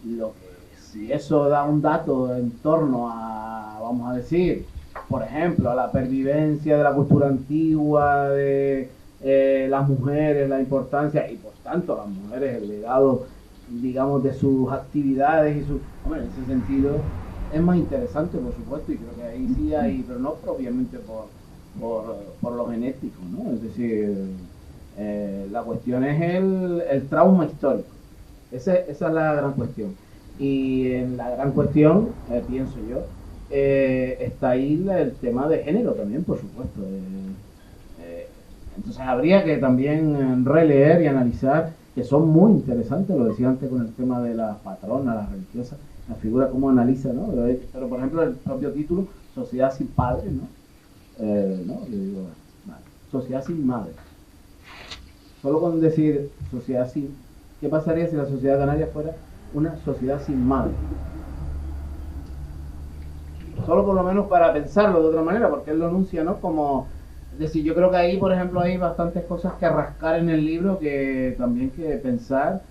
Lo que, si eso da un dato en torno a, vamos a decir, por ejemplo, a la pervivencia de la cultura antigua, de las mujeres, la importancia, y por tanto las mujeres, el legado, digamos, de sus actividades y sus... Hombre, en ese sentido es más interesante, por supuesto, y creo que ahí sí hay, pero no propiamente por lo genético, ¿no? Es decir, la cuestión es el trauma histórico. Esa es la gran cuestión. Y en la gran cuestión, pienso yo, está ahí el tema de género también, por supuesto. Entonces habría que también releer y analizar, que son muy interesantes, lo decía antes con el tema de las patronas, las religiosas, la figura cómo analiza, ¿no? Pero por ejemplo el propio título, Sociedad sin padre, ¿no? ¿No? Yo digo, vale, sociedad sin madre. Solo con decir sociedad sin, ¿qué pasaría si la sociedad canaria fuera una sociedad sin madre? Solo por lo menos para pensarlo de otra manera, porque él lo anuncia, ¿no? Como, es decir, yo creo que ahí, por ejemplo, hay bastantes cosas que rascar en el libro, que también que pensar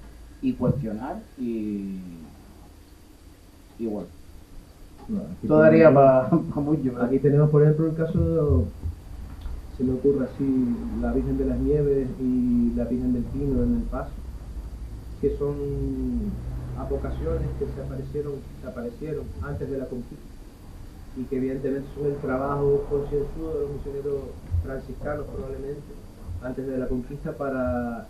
y cuestionar, y bueno, todo daría para mucho. Aquí tenemos, por ejemplo, el caso, se me ocurre así, la Virgen de las Nieves y la Virgen del Pino en El Paso, que son advocaciones que se aparecieron antes de la conquista, y que evidentemente son el trabajo concienzudo de los misioneros franciscanos, probablemente antes de la conquista, para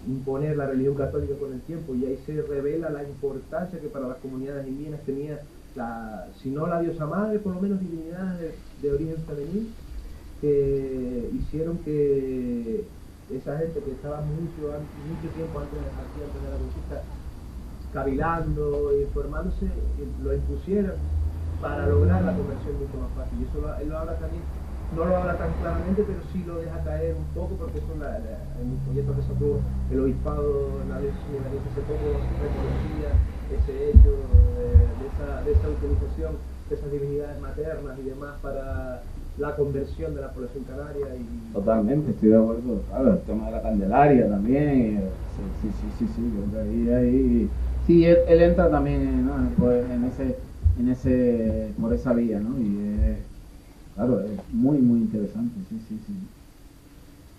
imponer la religión católica con el tiempo. Y ahí se revela la importancia que para las comunidades indígenas tenía, si no la diosa madre, por lo menos divinidades de origen femenino, que hicieron que esa gente que estaba mucho tiempo antes de la conquista cavilando, informándose, lo impusieran para lograr la conversión mucho más fácil. Y eso él lo habla también, no lo habla tan claramente, pero sí lo deja caer un poco, porque eso en un proyecto que sacó el obispado en la diócesis hace poco reconocía ese hecho de esa utilización de esas divinidades maternas y demás para la conversión de la población canaria. Totalmente, estoy de acuerdo. Claro, el tema de la Candelaria también. Sí, yo creo que ahí. Sí, él entra también, ¿no? Pues, en ese, por esa vía, ¿no? Y claro, es muy interesante, sí.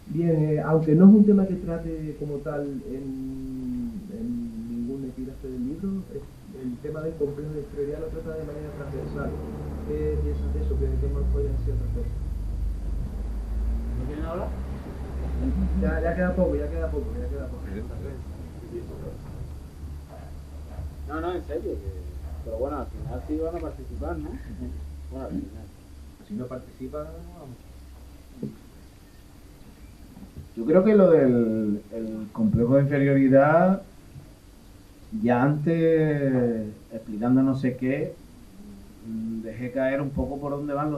Bien, aunque no es un tema que trate como tal en ningún epígrafe del libro, el tema del complejo de inferioridad lo trata de manera transversal. ¿Qué piensas de eso? ¿Qué más podrían ser otras cosas? ¿No quieren hablar? Ya queda poco. No, en serio. Pero bueno, al final sí van a participar, ¿no? Bueno, al final. Si no participan, vamos. Yo creo que lo del el complejo de inferioridad, ya antes, explicando no sé qué, dejé caer un poco por dónde van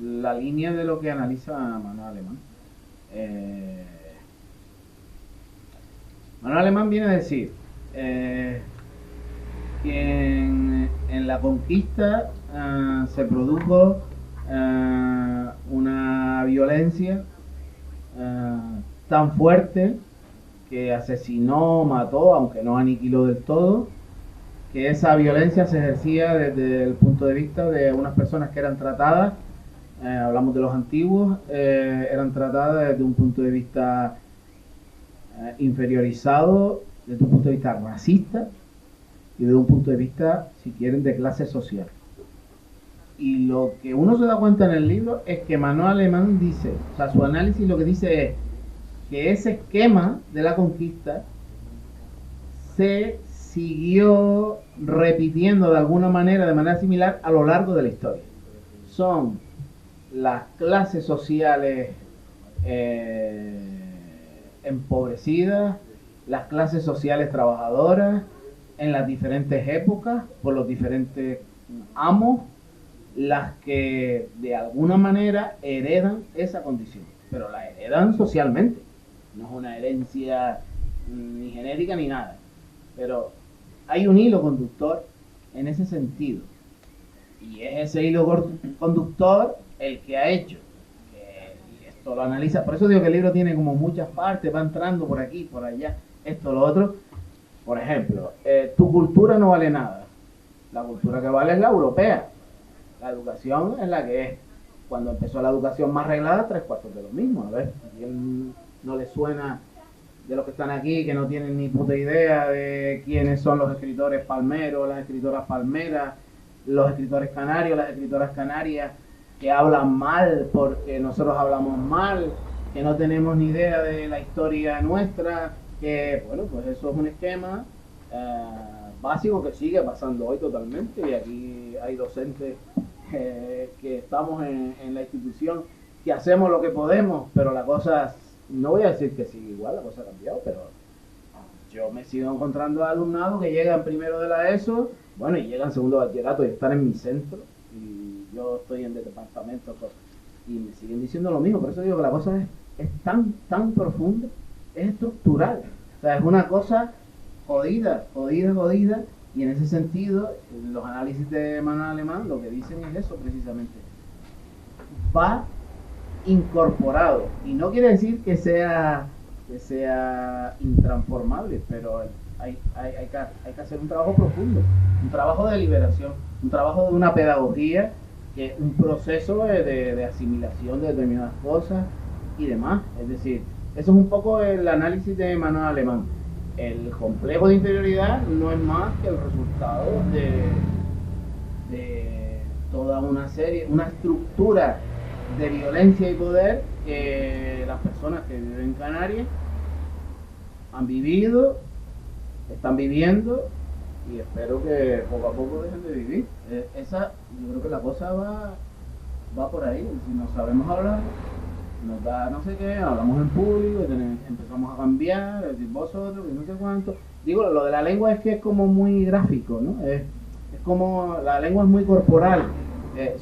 la línea de lo que analiza Manuel Alemán. Manuel Alemán viene a decir que en la conquista se produjo una violencia tan fuerte que asesinó, mató, aunque no aniquiló del todo, que esa violencia se ejercía desde el punto de vista de unas personas que eran tratadas, hablamos de los antiguos, eran tratadas desde un punto de vista inferiorizado, desde un punto de vista racista y desde un punto de vista, si quieren, de clase social. Y lo que uno se da cuenta en el libro es que Manuel Alemán dice, o sea, su análisis lo que dice es que ese esquema de la conquista se siguió repitiendo de alguna manera, de manera similar, a lo largo de la historia. Son las clases sociales empobrecidas, las clases sociales trabajadoras, en las diferentes épocas, por los diferentes amos, las que de alguna manera heredan esa condición, pero la heredan socialmente, no es una herencia ni genética ni nada, pero hay un hilo conductor en ese sentido, y es ese hilo conductor el que ha hecho que esto lo analiza. Por eso digo que el libro tiene como muchas partes, va entrando por aquí, por allá, esto, lo otro. Por ejemplo, tu cultura no vale nada, la cultura que vale es la europea. La educación es la que es. Cuando empezó la educación más reglada, 3/4 de lo mismo. A ver, ¿a quién no le suena de los que están aquí, que no tienen ni puta idea de quiénes son los escritores palmeros, las escritoras palmeras, los escritores canarios, las escritoras canarias, que hablan mal porque nosotros hablamos mal, que no tenemos ni idea de la historia nuestra, que, bueno, pues eso es un esquema básico que sigue pasando hoy totalmente, y aquí hay docentes que estamos en la institución que hacemos lo que podemos, pero la cosa, no voy a decir que sigue igual, la cosa ha cambiado, pero yo me sigo encontrando alumnado que llegan primero de la ESO, bueno, y llegan segundo de bachillerato y están en mi centro, y yo estoy en el departamento, y me siguen diciendo lo mismo. Por eso digo que la cosa es tan profunda, es estructural, o sea, es una cosa jodida, y en ese sentido, los análisis de Manuel Alemán lo que dicen es eso precisamente. Va incorporado, y no quiere decir que sea intransformable, pero hay que hacer un trabajo profundo, un trabajo de liberación, un trabajo de una pedagogía, que es un proceso de asimilación de determinadas cosas y demás. Es decir, eso es un poco el análisis de Manuel Alemán. El complejo de interioridad no es más que el resultado de toda una estructura de violencia y poder que las personas que viven en Canarias han vivido, están viviendo, y espero que poco a poco dejen de vivir. Yo creo que la cosa va por ahí. Si no sabemos hablar, nos da no sé qué, hablamos en público, empezamos a cambiar, es decir, vosotros, y no sé cuánto. Digo, lo de la lengua es que es como muy gráfico, ¿no? Es como, la lengua es muy corporal.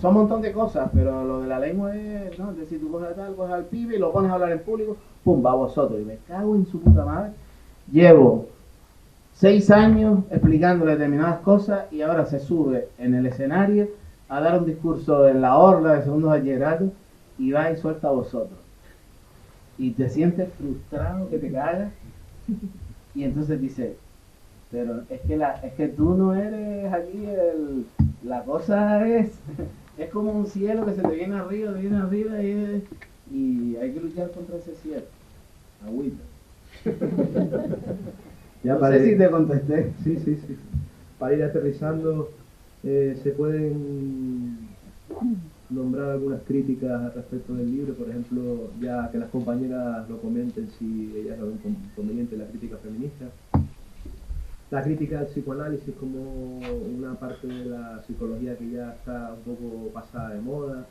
Son un montón de cosas, pero lo de la lengua es, ¿no? Es decir, tú coges al pibe y lo pones a hablar en público, pum, va a vosotros. Y me cago en su puta madre. Llevo 6 años explicando determinadas cosas y ahora se sube en el escenario a dar un discurso en la orla de segundo bachillerato y va y suelta a vosotros. Y te sientes frustrado que te cagas y entonces dices, pero es que tú no eres aquí la cosa es como un cielo que se te viene arriba y hay que luchar contra ese cielo. Agüita. Ya No sé si te contesté. Sí. Para ir aterrizando, se pueden nombrar algunas críticas respecto del libro, por ejemplo, ya que las compañeras lo comenten si ellas lo ven conveniente, la crítica feminista. La crítica al psicoanálisis como una parte de la psicología que ya está un poco pasada de moda.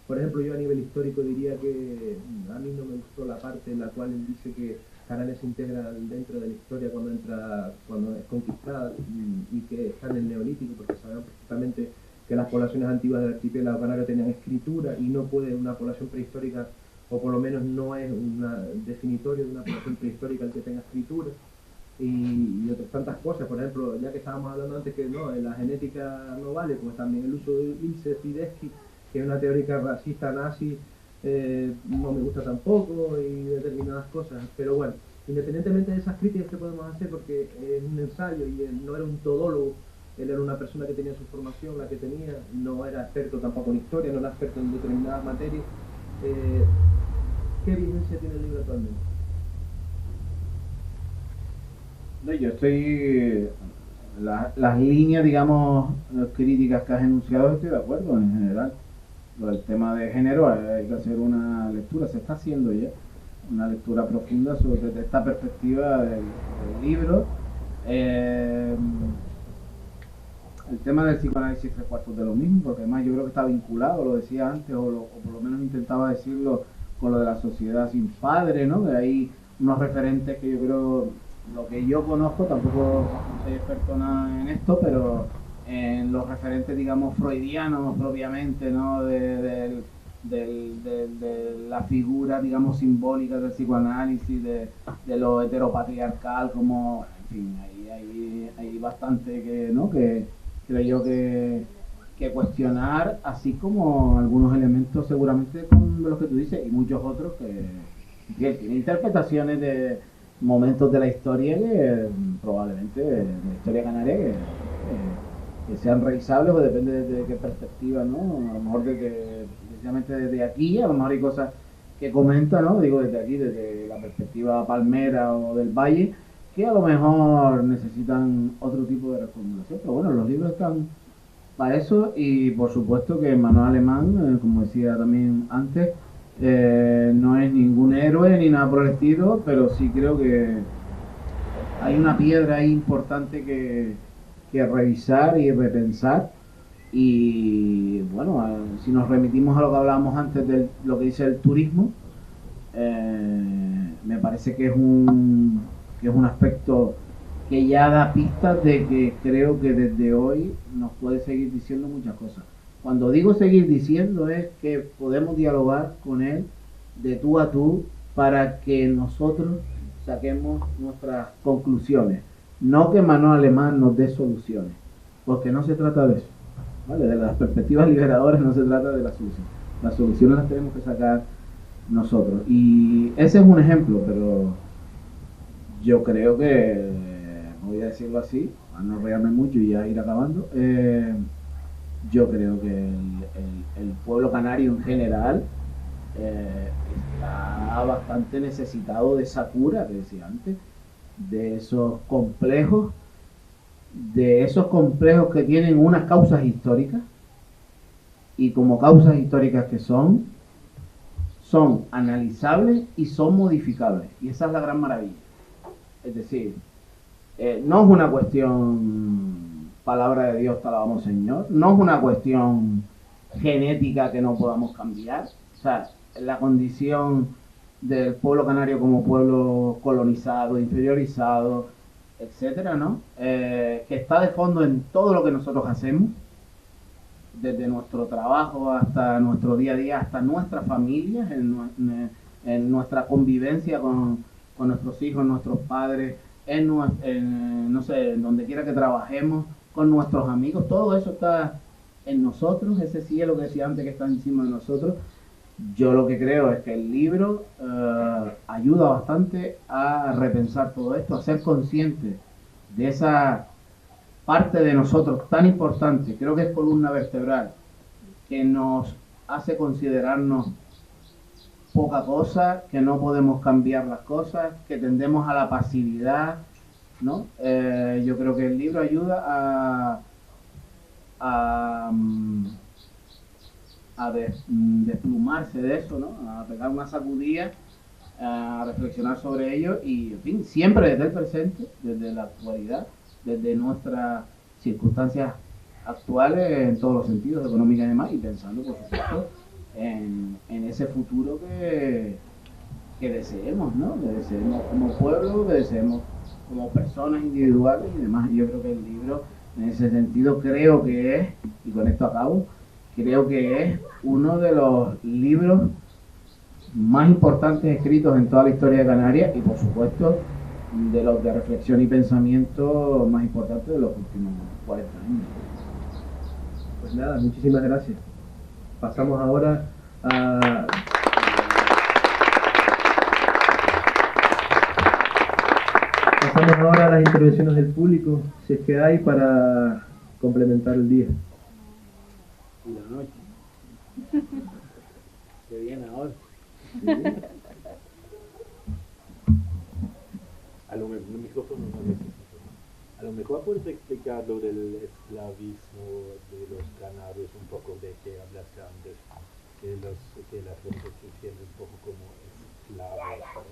Por ejemplo, yo a nivel histórico diría que a mí no me gustó la parte en la cual él dice que Canarias se integra dentro de la historia cuando es conquistada y que está en el Neolítico, porque sabemos perfectamente que las poblaciones antiguas del archipiélago canario tenían escritura y no puede una población prehistórica, o por lo menos no es un definitorio de una población prehistórica el que tenga escritura. Y otras tantas cosas, por ejemplo, ya que estábamos hablando antes que no, la genética no vale, pues también el uso de Ilse Fideschi, que es una teórica racista nazi, no me gusta tampoco, y determinadas cosas, pero bueno, independientemente de esas críticas que podemos hacer, porque es un ensayo y él no era un todólogo, él era una persona que tenía su formación, la que tenía, no era experto tampoco en historia, no era experto en determinadas materias. ¿Qué vigencia tiene el libro actualmente? No, yo estoy. Las líneas, digamos, críticas que has enunciado, estoy de acuerdo en general. El tema de género, hay que hacer una lectura, se está haciendo ya, una lectura profunda desde esta perspectiva del libro. El tema del psicoanálisis 3/4 de lo mismo, porque además yo creo que está vinculado, lo decía antes, o por lo menos intentaba decirlo con lo de la sociedad sin padre, ¿no? Que hay unos referentes que yo creo, lo que yo conozco, tampoco soy experto nada en esto, pero en los referentes, digamos, freudianos propiamente, ¿no? De la figura, digamos, simbólica del psicoanálisis, de lo heteropatriarcal, como, en fin, hay bastante que, ¿no? Que creo yo que cuestionar, así como algunos elementos seguramente con los que tú dices y muchos otros que tienen interpretaciones de momentos de la historia que probablemente de la historia canaria que sean revisables, o depende de qué perspectiva, ¿no? A lo mejor precisamente desde aquí, a lo mejor hay cosas que comenta, ¿no? Digo desde aquí, desde la perspectiva palmera o del valle, que a lo mejor necesitan otro tipo de reformulación, pero bueno, los libros están para eso, y por supuesto que Manuel Alemán, como decía también antes, no es ningún héroe ni nada por el estilo, pero sí creo que hay una piedra ahí importante que revisar y repensar. Y bueno, si nos remitimos a lo que hablábamos antes de lo que dice el turismo, me parece que es un aspecto que ya da pistas de que creo que desde hoy nos puede seguir diciendo muchas cosas. Cuando digo seguir diciendo es que podemos dialogar con él de tú a tú para que nosotros saquemos nuestras conclusiones. No que Manuel Alemán nos dé soluciones, porque no se trata de eso, ¿vale? De las perspectivas liberadoras no se trata de la solución. Las soluciones las tenemos que sacar nosotros. Y ese es un ejemplo, pero yo creo que, voy a decirlo así, a no reírme mucho y ya ir acabando, yo creo que el pueblo canario en general está bastante necesitado de esa cura que decía antes, de esos complejos que tienen unas causas históricas, y como causas históricas que son analizables y son modificables, y esa es la gran maravilla. Es decir, no es una cuestión palabra de Dios te alabamos Señor, no es una cuestión genética que no podamos cambiar, o sea, la condición del pueblo canario como pueblo colonizado, inferiorizado, etcétera, ¿no? Que está de fondo en todo lo que nosotros hacemos, desde nuestro trabajo hasta nuestro día a día, hasta nuestras familias, en nuestra convivencia con nuestros hijos, nuestros padres, no sé, en donde quiera que trabajemos, con nuestros amigos, todo eso está en nosotros, ese cielo que decía antes que está encima de nosotros. Yo lo que creo es que el libro ayuda bastante a repensar todo esto, a ser consciente de esa parte de nosotros tan importante, creo que es columna vertebral, que nos hace considerarnos poca cosa, que no podemos cambiar las cosas, que tendemos a la pasividad, ¿no? Yo creo que el libro ayuda a desplumarse de eso, ¿no? A pegar una sacudida, a reflexionar sobre ello y, en fin, siempre desde el presente, desde la actualidad, desde nuestras circunstancias actuales en todos los sentidos, económicas y demás, y pensando, por supuesto, en ese futuro que deseemos, ¿no? Que deseemos como pueblo, que deseemos como personas individuales y demás. Yo creo que el libro, en ese sentido, creo que es, y con esto acabo, creo que es uno de los libros más importantes escritos en toda la historia de Canarias y, por supuesto, de los de reflexión y pensamiento más importantes de los últimos 40 años. Pues nada, muchísimas gracias. Pasamos ahora a... Pasamos ahora a las intervenciones del público, si es que hay, para complementar el día. Y la noche. Que viene ahora. A lo mejor, el micrófono no necesito. A lo mejor puedes explicar lo del esclavismo de los canarios, un poco de que hablaste antes, que la gente se siente un poco como esclavos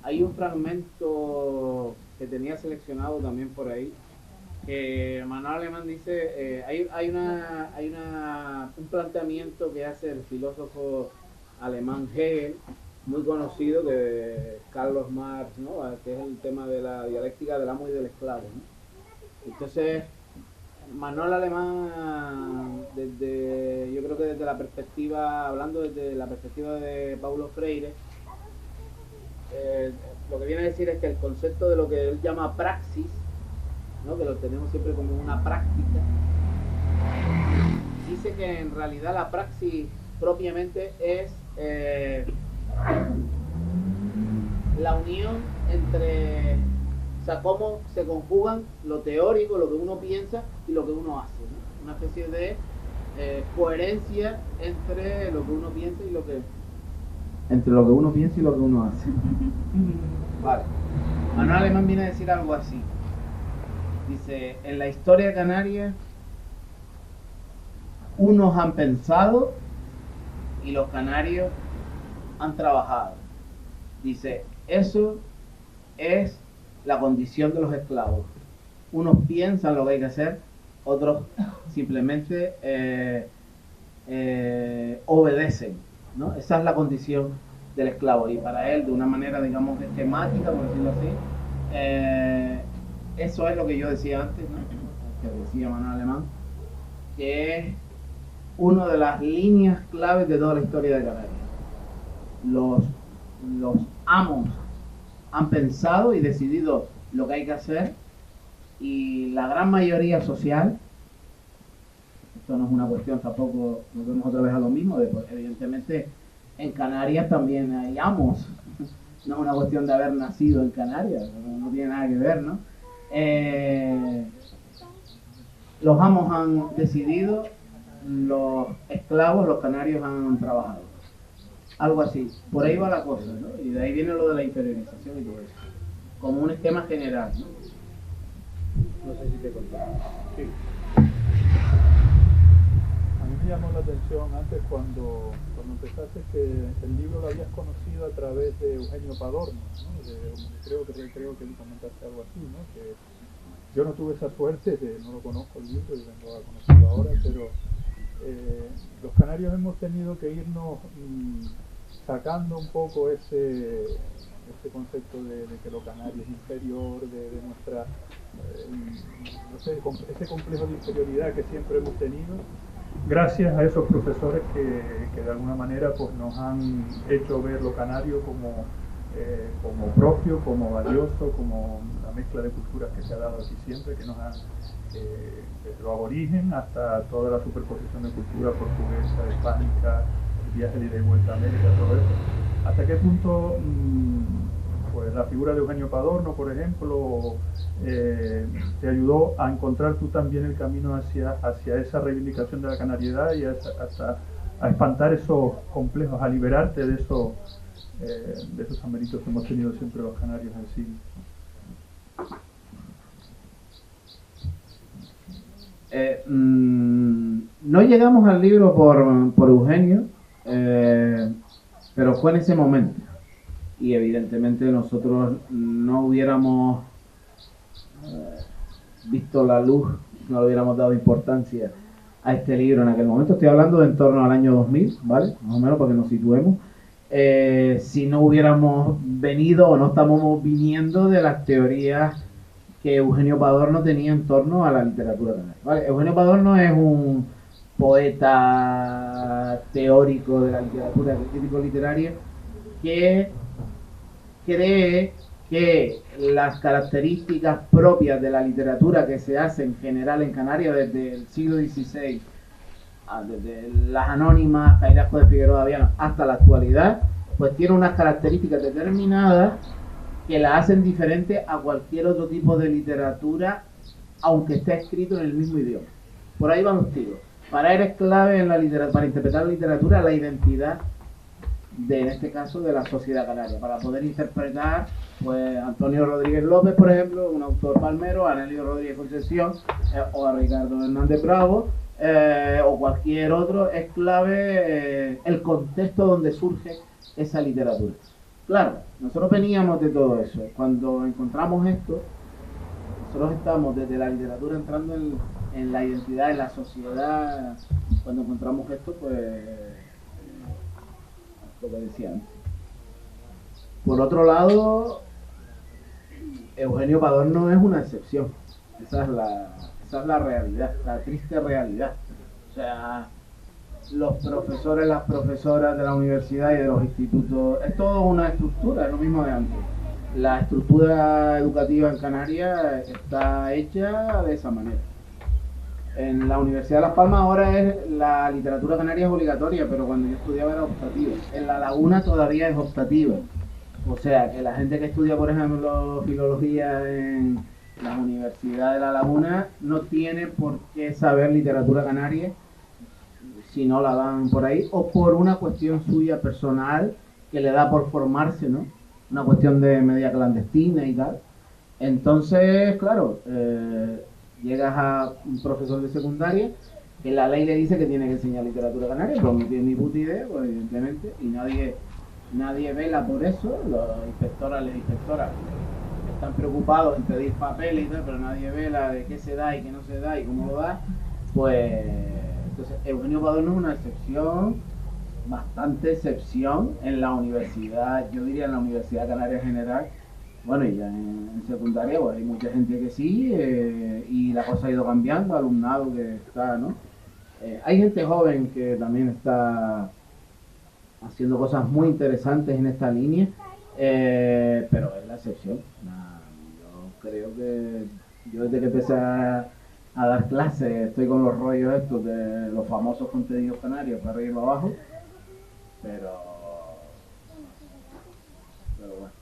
Hay un fragmento que tenía seleccionado también por ahí, que Manuel Alemán dice, un planteamiento que hace el filósofo alemán Hegel, muy conocido, de Carlos Marx, ¿no? Que es el tema de la dialéctica del amo y del esclavo, ¿no? Entonces, Manuel Alemán, yo creo que desde la perspectiva, hablando desde la perspectiva de Paulo Freire, lo que viene a decir es que el concepto de lo que él llama praxis, ¿no? Que lo tenemos siempre como una práctica, dice que en realidad la praxis propiamente es la unión entre, o sea, cómo se conjugan lo teórico, lo que uno piensa y lo que uno hace, ¿no? Una especie de coherencia entre lo que uno piensa y lo que uno hace. Vale. Manuel Alemán viene a decir algo así. Dice, en la historia de Canarias, unos han pensado y los canarios han trabajado. Dice, eso es la condición de los esclavos. Unos piensan lo que hay que hacer, otros simplemente obedecen, ¿no? Esa es la condición del esclavo. Y para él, de una manera, digamos, esquemática, por decirlo así, eso es lo que yo decía antes, ¿no? Que decía Manuel Alemán, que es una de las líneas claves de toda la historia de Canarias. Los amos han pensado y decidido lo que hay que hacer, y la gran mayoría social, esto no es una cuestión tampoco, nos vemos otra vez a lo mismo, porque evidentemente en Canarias también hay amos, no es una cuestión de haber nacido en Canarias, no tiene nada que ver, ¿no? Los amos han decidido, los esclavos, los canarios han trabajado. Algo así. Por ahí va la cosa, ¿no? Y de ahí viene lo de la inferiorización y todo eso. Como un esquema general, ¿no? No sé si te conté. Sí. A mí me llamó la atención antes cuando empezaste que el libro lo habías conocido a través de Eugenio Padorno, ¿no? Creo que comentaste algo así, ¿no? Yo no tuve esa suerte, no lo conozco el libro y vengo a conocerlo ahora, pero los canarios hemos tenido que irnos sacando un poco ese concepto de que lo canario es inferior, de nuestra, no sé, ese complejo de inferioridad que siempre hemos tenido, gracias a esos profesores que de alguna manera pues, nos han hecho ver lo canario como propio, como valioso, como la mezcla de culturas que se ha dado aquí siempre, que nos han, desde lo aborigen hasta toda la superposición de cultura portuguesa, hispánica, el viaje de ida y vuelta a América, todo eso. ¿Hasta qué punto pues la figura de Eugenio Padorno, por ejemplo, te ayudó a encontrar tú también el camino hacia esa reivindicación de la canariedad y hasta a espantar esos complejos, a liberarte de esos améritos que hemos tenido siempre los canarios en sí? No llegamos al libro por Eugenio, pero fue en ese momento. Y evidentemente nosotros no hubiéramos visto la luz, no le hubiéramos dado importancia a este libro en aquel momento. Estoy hablando de en torno al año 2000, ¿vale? Más o menos para que nos situemos. Si no hubiéramos venido o no estamos viniendo de las teorías que Eugenio Padorno tenía en torno a la literatura canaria, ¿vale? Eugenio Padorno es un poeta teórico de la literatura, crítico literario, que cree que las características propias de la literatura que se hace en general en Canarias desde el siglo XVI, desde las anónimas, Cairasco de Figueroa Viana, hasta la actualidad, pues tiene unas características determinadas que la hacen diferente a cualquier otro tipo de literatura, aunque esté escrito en el mismo idioma. Por ahí van los tiros. Para él es clave en la literatura, para interpretar la literatura, la identidad en este caso, de la sociedad canaria, para poder interpretar pues Antonio Rodríguez López, por ejemplo, un autor palmero, a Anelio Rodríguez Concesión, o a Ricardo Hernández Bravo, o cualquier otro, es clave el contexto donde surge esa literatura. Claro, nosotros veníamos de todo eso. Cuando encontramos esto, nosotros estamos desde la literatura entrando en la identidad, en la sociedad. Cuando encontramos esto, pues lo que decía antes. Por otro lado, Eugenio Padorno es una excepción. Esa es la realidad, la triste realidad. O sea, los profesores, las profesoras de la universidad y de los institutos, es todo una estructura, es lo mismo de antes. La estructura educativa en Canarias está hecha de esa manera. En la Universidad de Las Palmas ahora la literatura canaria es obligatoria, pero cuando yo estudiaba era optativa. En La Laguna todavía es optativa. O sea, que la gente que estudia, por ejemplo, filología en la Universidad de La Laguna no tiene por qué saber literatura canaria si no la dan por ahí, o por una cuestión suya personal que le da por formarse, ¿no? Una cuestión de media clandestina y tal. Entonces, claro, llegas a un profesor de secundaria que la ley le dice que tiene que enseñar literatura canaria, pero no tiene ni puta idea, pues, evidentemente, y nadie vela por eso. Los inspectoras, las inspectoras están preocupados en pedir papeles y tal, pero nadie vela de qué se da y qué no se da y cómo lo da. Pues entonces Eugenio Padorno es una excepción, bastante excepción en la universidad, yo diría en la Universidad Canaria en general. Bueno, y ya en secundaria pues hay mucha gente que sí, y la cosa ha ido cambiando, alumnado que está, ¿no? Hay gente joven que también está haciendo cosas muy interesantes en esta línea, pero es la excepción. Yo creo que yo desde que empecé a dar clases estoy con los rollos estos de los famosos contenidos canarios para arriba y para abajo, pero bueno,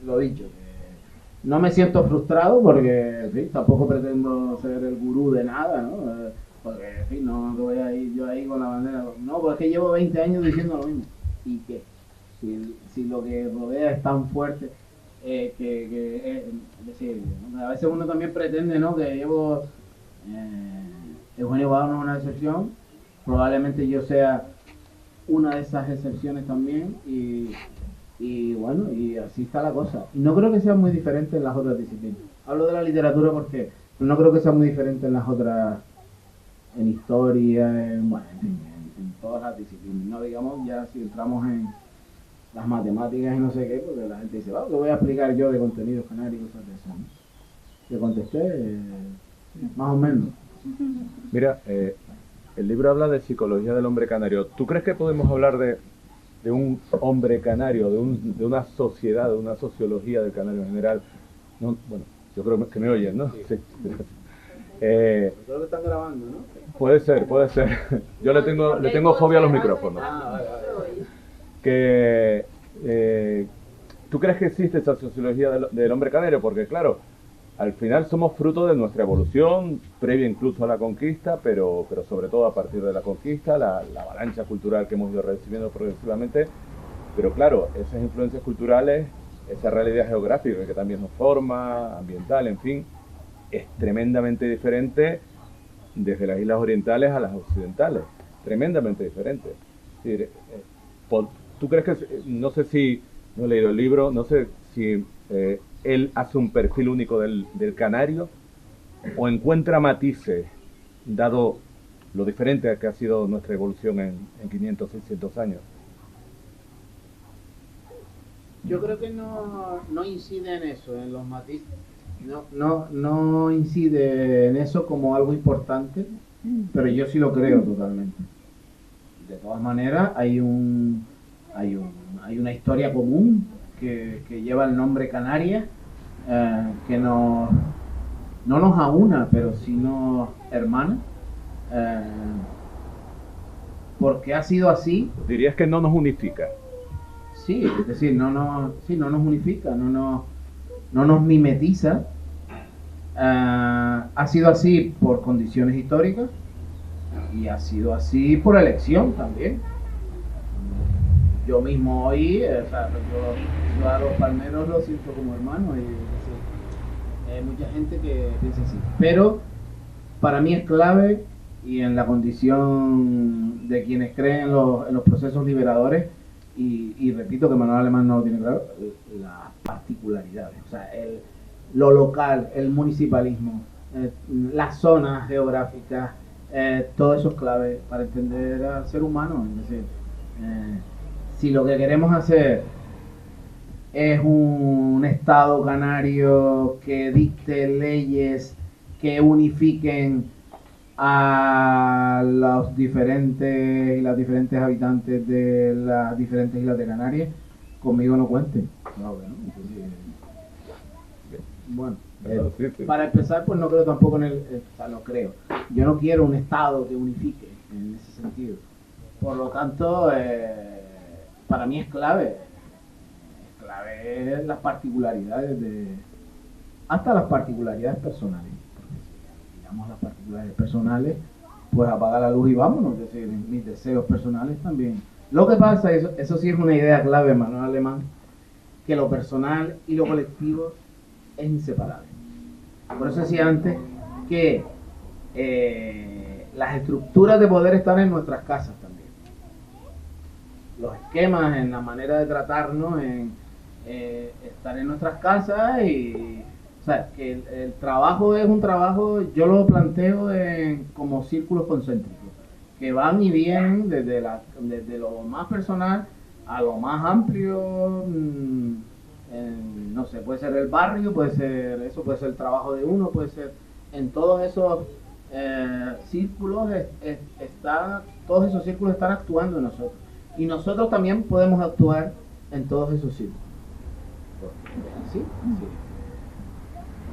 lo dicho, que no me siento frustrado porque, en fin, tampoco pretendo ser el gurú de nada, ¿no? Porque, en fin, no voy a ir yo ahí con la bandera. No, porque es que llevo 20 años diciendo lo mismo. ¿Y qué? Si lo que rodea es tan fuerte, es decir, a veces uno también pretende, ¿no? Que llevo... Eugenio Padorno es una excepción. Probablemente yo sea una de esas excepciones también. Y bueno, y así está la cosa. Y no creo que sea muy diferente en las otras disciplinas. Hablo de la literatura porque no creo que sea muy diferente en las otras, en historia, bueno, en todas las disciplinas. No digamos ya si entramos en las matemáticas y no sé qué, porque la gente dice, ¿qué voy a explicar yo de contenidos canarios y cosas de eso? ¿No? Le contesté, más o menos. Mira, el libro habla de psicología del hombre canario. ¿Tú crees que podemos hablar de un hombre canario, de una sociedad, de una sociología del canario en general? No, bueno, yo creo que me oyen, ¿no? Sí. Creo que están grabando, ¿no? Puede ser. Yo le tengo fobia a los micrófonos. Vale. ¿Tú crees que existe esa sociología del hombre canario? Porque claro, al final somos fruto de nuestra evolución, previa incluso a la conquista, pero sobre todo a partir de la conquista, la avalancha cultural que hemos ido recibiendo progresivamente. Pero claro, esas influencias culturales, esa realidad geográfica que también nos forma, ambiental, en fin, es tremendamente diferente desde las islas orientales a las occidentales. Tremendamente diferente. Es decir, ¿tú crees que, no sé si, no he leído el libro, no sé si él hace un perfil único del canario o encuentra matices, dado lo diferente que ha sido nuestra evolución en 500, 600 años? Yo creo que no incide en eso, en los matices. No incide en eso como algo importante, pero yo sí lo creo totalmente. De todas maneras, hay una historia común que lleva el nombre Canarias, que no nos aúna, pero sí nos hermana, porque ha sido así. ¿Dirías que no nos unifica? Sí, es decir, no nos unifica, no nos mimetiza. Ha sido así por condiciones históricas y ha sido así por elección también. Yo mismo hoy, yo a los palmeros los siento como hermanos y hay mucha gente que piensa así. Pero para mí es clave, y en la condición de quienes creen en los procesos liberadores, y repito que Manuel Alemán no lo tiene claro, las particularidades, o sea, lo local, el municipalismo, las zonas geográficas, todo eso es clave para entender al ser humano. Es decir, si lo que queremos hacer es un estado canario que dicte leyes que unifiquen a los diferentes y las diferentes habitantes de las diferentes islas de Canarias, conmigo no cuenten. Bueno, para empezar, pues no creo tampoco no creo. Yo no quiero un estado que unifique en ese sentido. Por lo tanto, para mí es clave las particularidades hasta las particularidades personales. Digamos, las particularidades personales, pues apaga la luz y vámonos. Es decir, mis deseos personales también. Lo que pasa, eso sí es una idea clave, Manuel Alemán, que lo personal y lo colectivo es inseparable. Por eso decía antes que las estructuras de poder están en nuestras casas también. Los esquemas en la manera de tratarnos están en nuestras casas, y o sea, que el trabajo es un trabajo, yo lo planteo como círculos concéntricos, que van y vienen desde lo más personal a lo más amplio. No sé, puede ser el barrio, puede ser el trabajo de uno, puede ser en todos esos círculos, todos esos círculos están actuando en nosotros, y nosotros también podemos actuar en todos esos círculos. ¿Sí?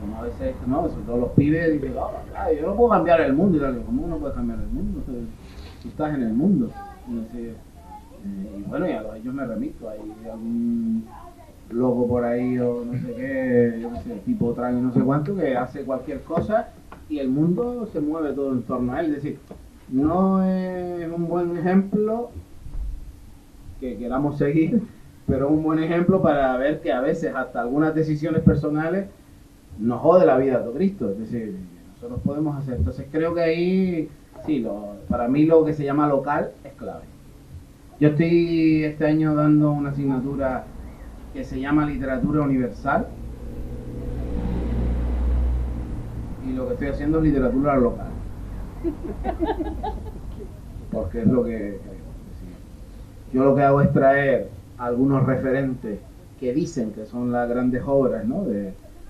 Como a veces, ¿no? Sobre todo los pibes dicen, yo no puedo cambiar el mundo. Y tal, ¿cómo uno puede cambiar el mundo? Tú estás en el mundo. Y bueno, y a ellos me remito. Hay algún loco por ahí o no sé qué, yo no sé, tipo trans y no sé cuánto, que hace cualquier cosa y el mundo se mueve todo en torno a él. Es decir, no es un buen ejemplo que queramos seguir, pero es un buen ejemplo para ver que a veces hasta algunas decisiones personales nos jode la vida de Cristo. Es decir, nosotros podemos hacer. Entonces creo que ahí, sí, para mí lo que se llama local es clave. Yo estoy este año dando una asignatura que se llama Literatura Universal, y lo que estoy haciendo es literatura local, porque es lo que yo lo que hago es traer algunos referentes que dicen que son las grandes obras, ¿no?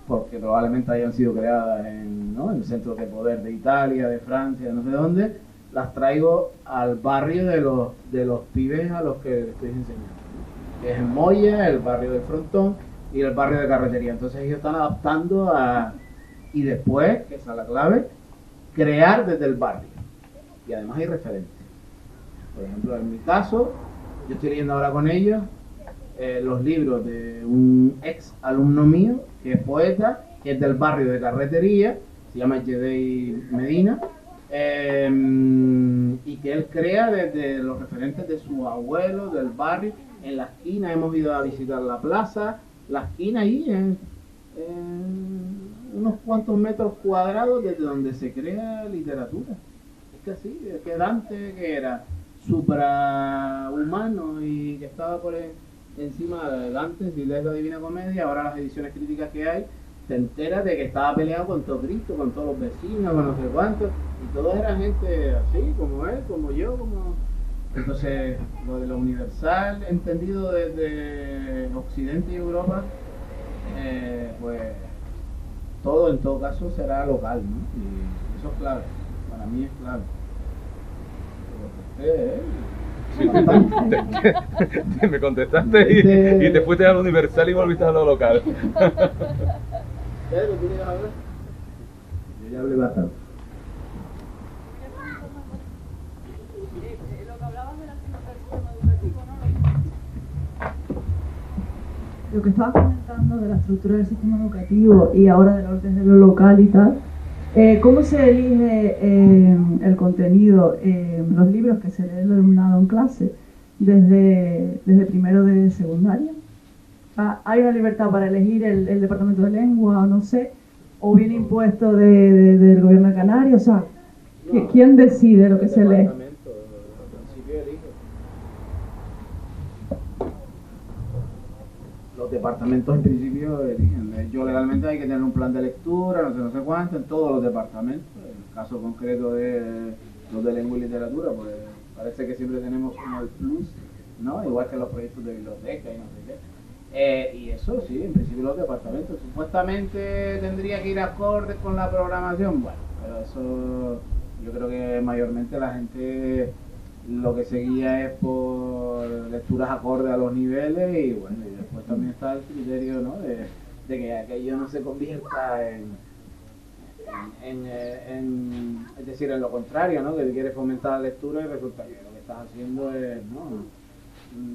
Porque probablemente hayan sido creadas en centros de poder de Italia, de Francia, no sé dónde. Las traigo al barrio de los pibes a los que les estoy enseñando, ¿no? Que es en Moya, el barrio del Frontón y el barrio de Carretería. Entonces ellos están adaptando y después, que esa es la clave, crear desde el barrio. Y además hay referentes. Por ejemplo, en mi caso, yo estoy leyendo ahora con ellos los libros de un ex alumno mío, que es poeta, que es del barrio de Carretería, se llama Yedei Medina, y que él crea desde los referentes de su abuelo, del barrio. En la esquina hemos ido a visitar la plaza, la esquina ahí en unos cuantos metros cuadrados desde donde se crea literatura. Es que así, es que Dante, que era suprahumano y que estaba por encima de Dante, si lees la Divina Comedia, ahora las ediciones críticas que hay, te enteras de que estaba peleado con todo Cristo, con todos los vecinos, con no sé cuántos, y todos eran gente así, como él, como yo, como... Entonces, lo de lo universal, entendido desde Occidente y Europa, pues todo en todo caso será local, ¿no? Y eso es clave, para mí es clave. Sí, me contestaste y te fuiste a lo universal y volviste a lo local. Pedro, ¿tú quieres hablar? Yo ya hablé bastante. Lo que hablabas del sistema educativo, ¿no? Lo que estabas comentando de la estructura del sistema educativo y ahora de desde lo local y tal, ¿cómo se elige el contenido, los libros que se lee el alumnado en clase desde primero de secundaria? ¿Hay una libertad para elegir el departamento de lengua o no sé? ¿O viene impuesto del gobierno de Canarias? O sea, ¿quién decide lo que se lee? Los departamentos en principio eligen. Yo legalmente hay que tener un plan de lectura, no sé cuánto, en todos los departamentos. En el caso concreto de los de lengua y literatura, pues parece que siempre tenemos como el plus, ¿no? Igual que los proyectos de biblioteca y no sé qué. Y eso sí, en principio los departamentos. Supuestamente tendría que ir acorde con la programación, bueno, pero eso yo creo que mayormente la gente lo que seguía es por lecturas acorde a los niveles y bueno, y después también está el criterio, ¿no? de que aquello no se convierta es decir, en lo contrario, ¿no? Que quieres fomentar la lectura y resulta que lo que estás haciendo es,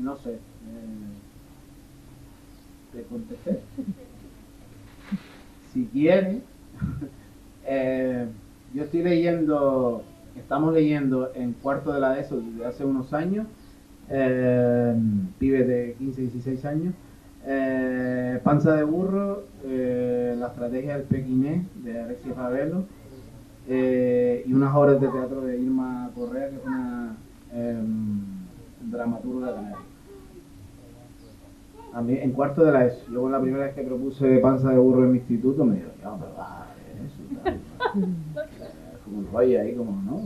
no sé, te contesté. Si quieres, yo estoy leyendo, estamos leyendo en cuarto de la ESO desde hace unos años, pibes de 15, 16 años, Panza de burro, la estrategia del pequinés de Alexis Ravelo, y unas obras de teatro de Irma Correa, que es una dramaturga canaria. A mí, en cuarto de la ESO, yo con la primera vez que propuse Panza de burro en mi instituto me dijo, ya, pero va, eso, tal. Es como un rollo ahí, como, ¿no?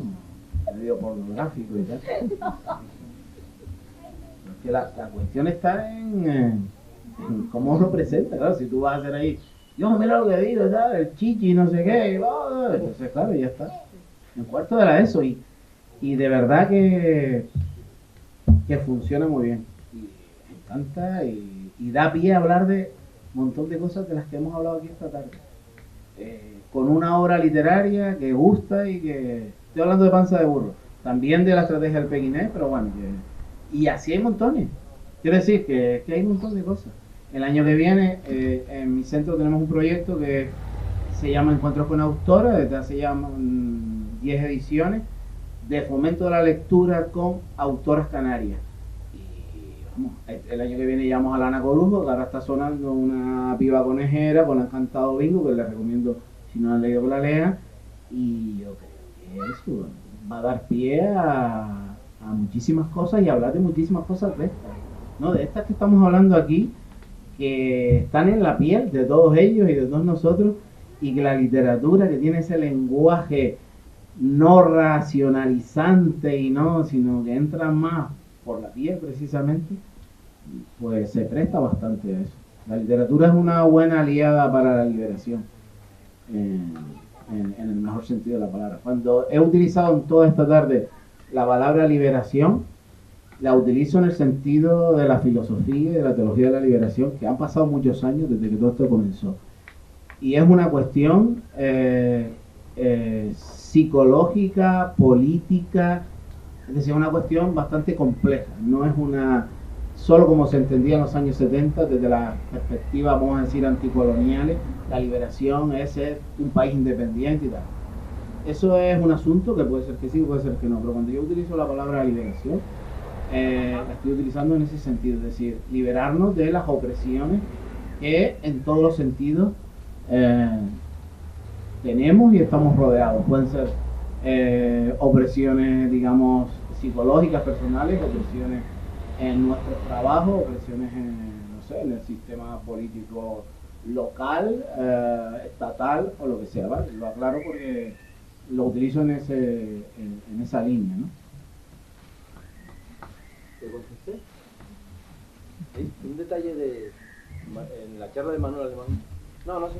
Medio pornográfico y tal. Que la cuestión está en cómo uno presenta, claro, si tú vas a hacer ahí, yo mira lo que digo, ¿sabes? El chichi, no sé qué, entonces claro, ya está. En cuarto de la ESO y de verdad que funciona muy bien. Y me encanta y da pie a hablar de un montón de cosas de las que hemos hablado aquí esta tarde. Con una obra literaria que gusta y que... Estoy hablando de Panza de burro, también de la estrategia del pequinés, pero bueno, y así hay montones. Quiero decir que hay un montón de cosas. El año que viene en mi centro tenemos un proyecto que se llama Encuentros con Autoras, desde hace ya 10 ediciones, de fomento de la lectura con autoras canarias. Y vamos, el año que viene llamamos a Lana Corujo, que ahora está sonando una piba conejera con el Encantado Bingo, que les recomiendo si no han leído que la lean. Y yo creo que eso va a dar pie a muchísimas cosas y hablar de muchísimas cosas de estas, ¿no? De estas que estamos hablando aquí, que están en la piel de todos ellos y de todos nosotros, y que la literatura, que tiene ese lenguaje no racionalizante y no, sino que entra más por la piel precisamente, pues se presta bastante a eso. La literatura es una buena aliada para la liberación, en el mejor sentido de la palabra. Cuando he utilizado en toda esta tarde la palabra liberación, la utilizo en el sentido de la filosofía y de la teología de la liberación, que han pasado muchos años desde que todo esto comenzó. Y es una cuestión psicológica, política, es decir, una cuestión bastante compleja. No es una solo como se entendía en los años 70, desde la perspectiva, vamos a decir, anticoloniales, la liberación es ser un país independiente y tal. Eso es un asunto que puede ser que sí, puede ser que no, pero cuando yo utilizo la palabra liberación, la estoy utilizando en ese sentido, es decir, liberarnos de las opresiones que en todos los sentidos tenemos y estamos rodeados. Pueden ser opresiones, digamos, psicológicas, personales, opresiones en nuestro trabajo, opresiones no sé, en el sistema político local, estatal o lo que sea, ¿vale? Lo aclaro porque lo utilizo en esa línea, ¿no? ¿Te contesté? ¿Sí? Un detalle en la charla de Manuel Alemán. No sé.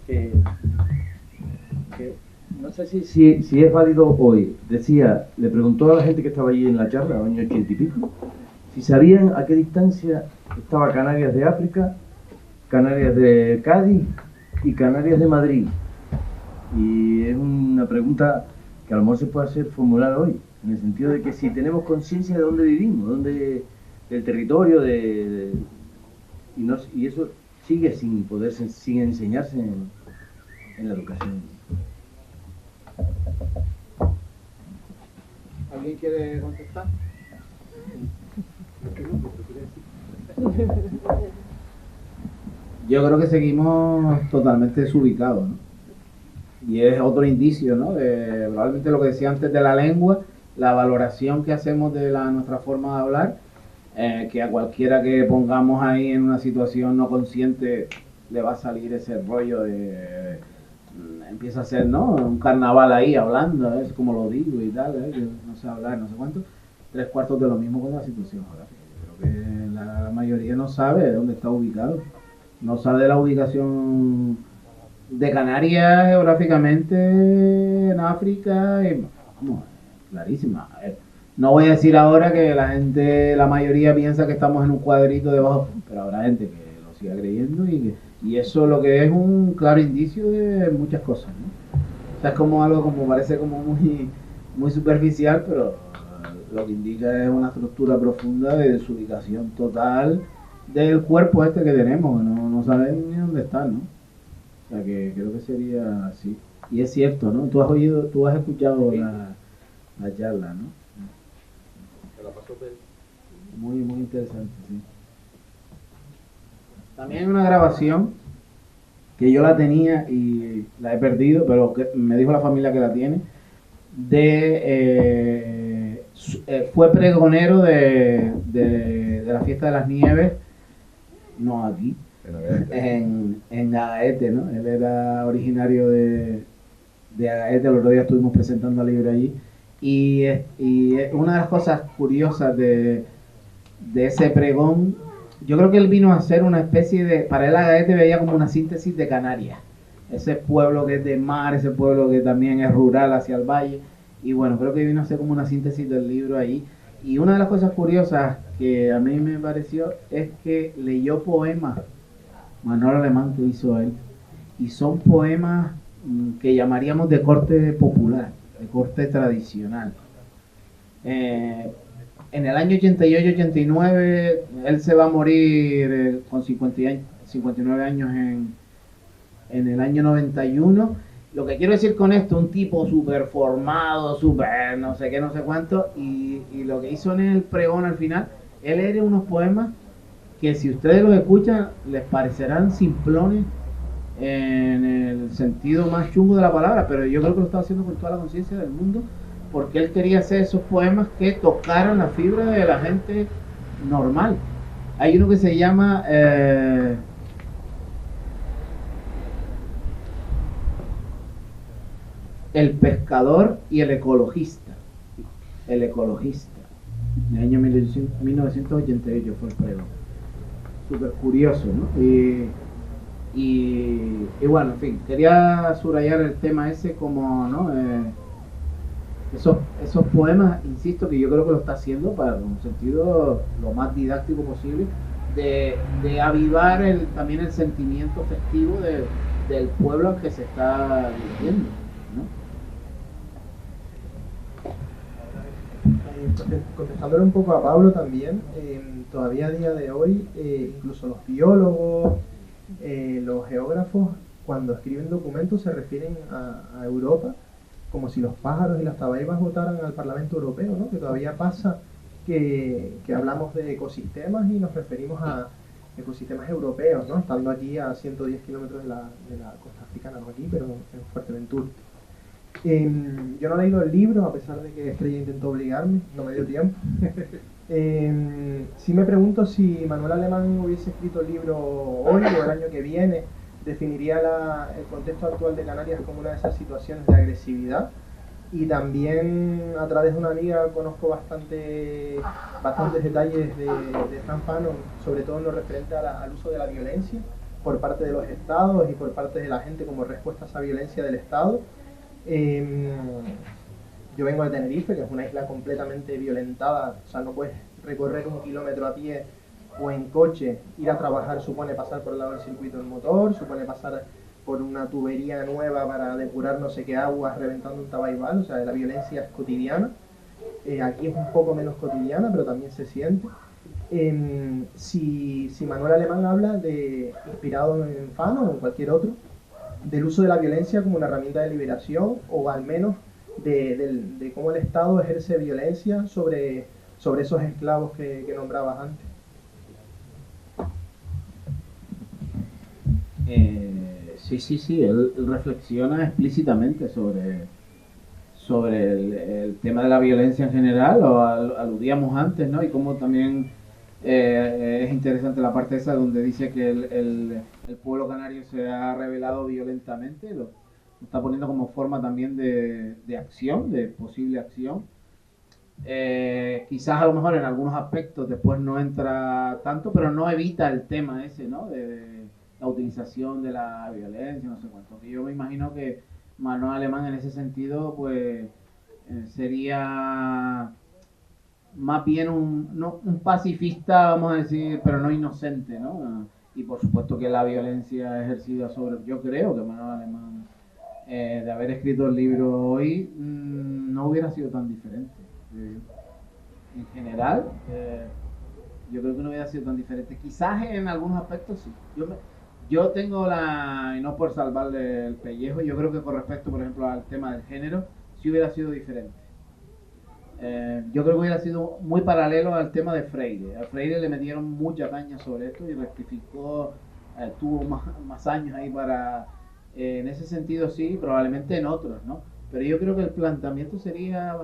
Que no sé si es válido hoy. Decía, le preguntó a la gente que estaba allí en la charla, en los años 80 y pico, si sabían a qué distancia estaba Canarias de África, Canarias de Cádiz y Canarias de Madrid. Y es una pregunta que a lo mejor se puede hacer formular hoy, en el sentido de que si tenemos conciencia de dónde vivimos, del territorio, y eso sigue sin enseñarse en la educación. ¿Alguien quiere contestar? Yo creo que seguimos totalmente desubicados, ¿no? Y es otro indicio, ¿no? De probablemente lo que decía antes de la lengua, la valoración que hacemos de nuestra forma de hablar, que a cualquiera que pongamos ahí en una situación no consciente le va a salir ese rollo de... empieza a ser, ¿no? Un carnaval ahí hablando, es como lo digo y tal, que no sé hablar, no sé cuánto. 3/4 de lo mismo con la situación geográfica. Yo creo que la mayoría no sabe dónde está ubicado. No sabe la ubicación de Canarias geográficamente en África y, vamos, clarísima. A ver, no voy a decir ahora que la mayoría piensa que estamos en un cuadrito debajo, pero habrá gente que lo siga creyendo y eso lo que es un claro indicio de muchas cosas, ¿no? O sea, es como algo parece como muy superficial, pero lo que indica es una estructura profunda de desubicación total del cuerpo este que tenemos, que no saben ni dónde está, ¿no? O sea, que creo que sería así. Y es cierto, ¿no? Tú has escuchado la charla, ¿no? Me la pasó Pedro. Muy interesante, sí. También hay una grabación que yo la tenía y la he perdido, pero que me dijo la familia que la tiene, fue pregonero de la fiesta de las nieves, no aquí, en Agaete, ¿no? Él era originario de Agaete, el otro día estuvimos presentando el libro allí, y una de las cosas curiosas de ese pregón, yo creo que él vino a hacer una especie de, para él Agaete veía como una síntesis de Canarias, ese pueblo que es de mar, ese pueblo que también es rural hacia el valle, y bueno, creo que vino a hacer como una síntesis del libro ahí. Y una de las cosas curiosas que a mí me pareció es que leyó poemas, Manuel Alemán, que hizo él, y son poemas que llamaríamos de corte popular, de corte tradicional. En el año 88-89, él se va a morir con 59 años en el año 91. Lo que quiero decir con esto, un tipo súper formado, súper no sé qué, no sé cuánto, y lo que hizo en el pregón al final, él era unos poemas que si ustedes los escuchan, les parecerán simplones en el sentido más chungo de la palabra, pero yo creo que lo estaba haciendo con toda la conciencia del mundo, porque él quería hacer esos poemas que tocaran la fibra de la gente normal. Hay uno que se llama El pescador y el ecologista. El ecologista. En el año 1988 fue el premio. Súper curioso, ¿no? Y bueno, en fin, quería subrayar el tema ese como, ¿no? Esos poemas, insisto, que yo creo que lo está haciendo para un sentido lo más didáctico posible, de avivar también el sentimiento festivo del pueblo al que se está dirigiendo, ¿no? Contestándole un poco a Pablo también, todavía a día de hoy, incluso los biólogos, los geógrafos, cuando escriben documentos se refieren a Europa como si los pájaros y las tabaibas votaran al Parlamento Europeo, ¿no? Que todavía pasa que hablamos de ecosistemas y nos referimos a ecosistemas europeos, ¿no? Estando aquí a 110 kilómetros de la costa africana, no aquí, pero en Fuerteventura. Yo no he leído el libro, a pesar de que Estrella intentó obligarme, no me dio tiempo. Sí me pregunto si Manuel Alemán hubiese escrito el libro hoy o el año que viene, definiría el contexto actual de Canarias como una de esas situaciones de agresividad. Y también a través de una amiga conozco bastantes detalles de Fran Fanon, sobre todo en lo referente al uso de la violencia por parte de los estados y por parte de la gente como respuesta a esa violencia del Estado. Yo vengo de Tenerife, que es una isla completamente violentada, o sea, no puedes recorrer 1 kilómetro a pie o en coche. Ir a trabajar supone pasar por el lado del circuito del motor, supone pasar por una tubería nueva para depurar no sé qué aguas reventando un tabaibal, o sea, la violencia es cotidiana. Aquí es un poco menos cotidiana, pero también se siente. Si Manuel Alemán habla inspirado en Fanon o en cualquier otro, del uso de la violencia como una herramienta de liberación, o al menos de cómo el Estado ejerce violencia sobre esos esclavos que nombrabas antes. Sí, él reflexiona explícitamente sobre el tema de la violencia en general, o aludíamos antes, ¿no? Y cómo también es interesante la parte esa donde dice que el pueblo canario se ha rebelado violentamente, lo está poniendo como forma también de acción, de posible acción. Quizás a lo mejor en algunos aspectos después no entra tanto, pero no evita el tema ese, ¿no? De la utilización de la violencia, no sé cuánto. Yo me imagino que Manuel Alemán en ese sentido, pues, sería más bien un pacifista, vamos a decir, pero no inocente, ¿no? Y por supuesto que la violencia ejercida sobre... Yo creo que Manuel Alemán, de haber escrito el libro hoy, no hubiera sido tan diferente. En general, yo creo que no hubiera sido tan diferente. Quizás en algunos aspectos sí. Yo tengo y no por salvarle el pellejo, yo creo que con respecto, por ejemplo, al tema del género, sí hubiera sido diferente. Yo creo que hubiera sido muy paralelo al tema de Freire. A Freire le metieron mucha caña sobre esto y rectificó, tuvo más años ahí para... en ese sentido sí, probablemente en otros, ¿no? Pero yo creo que el planteamiento sería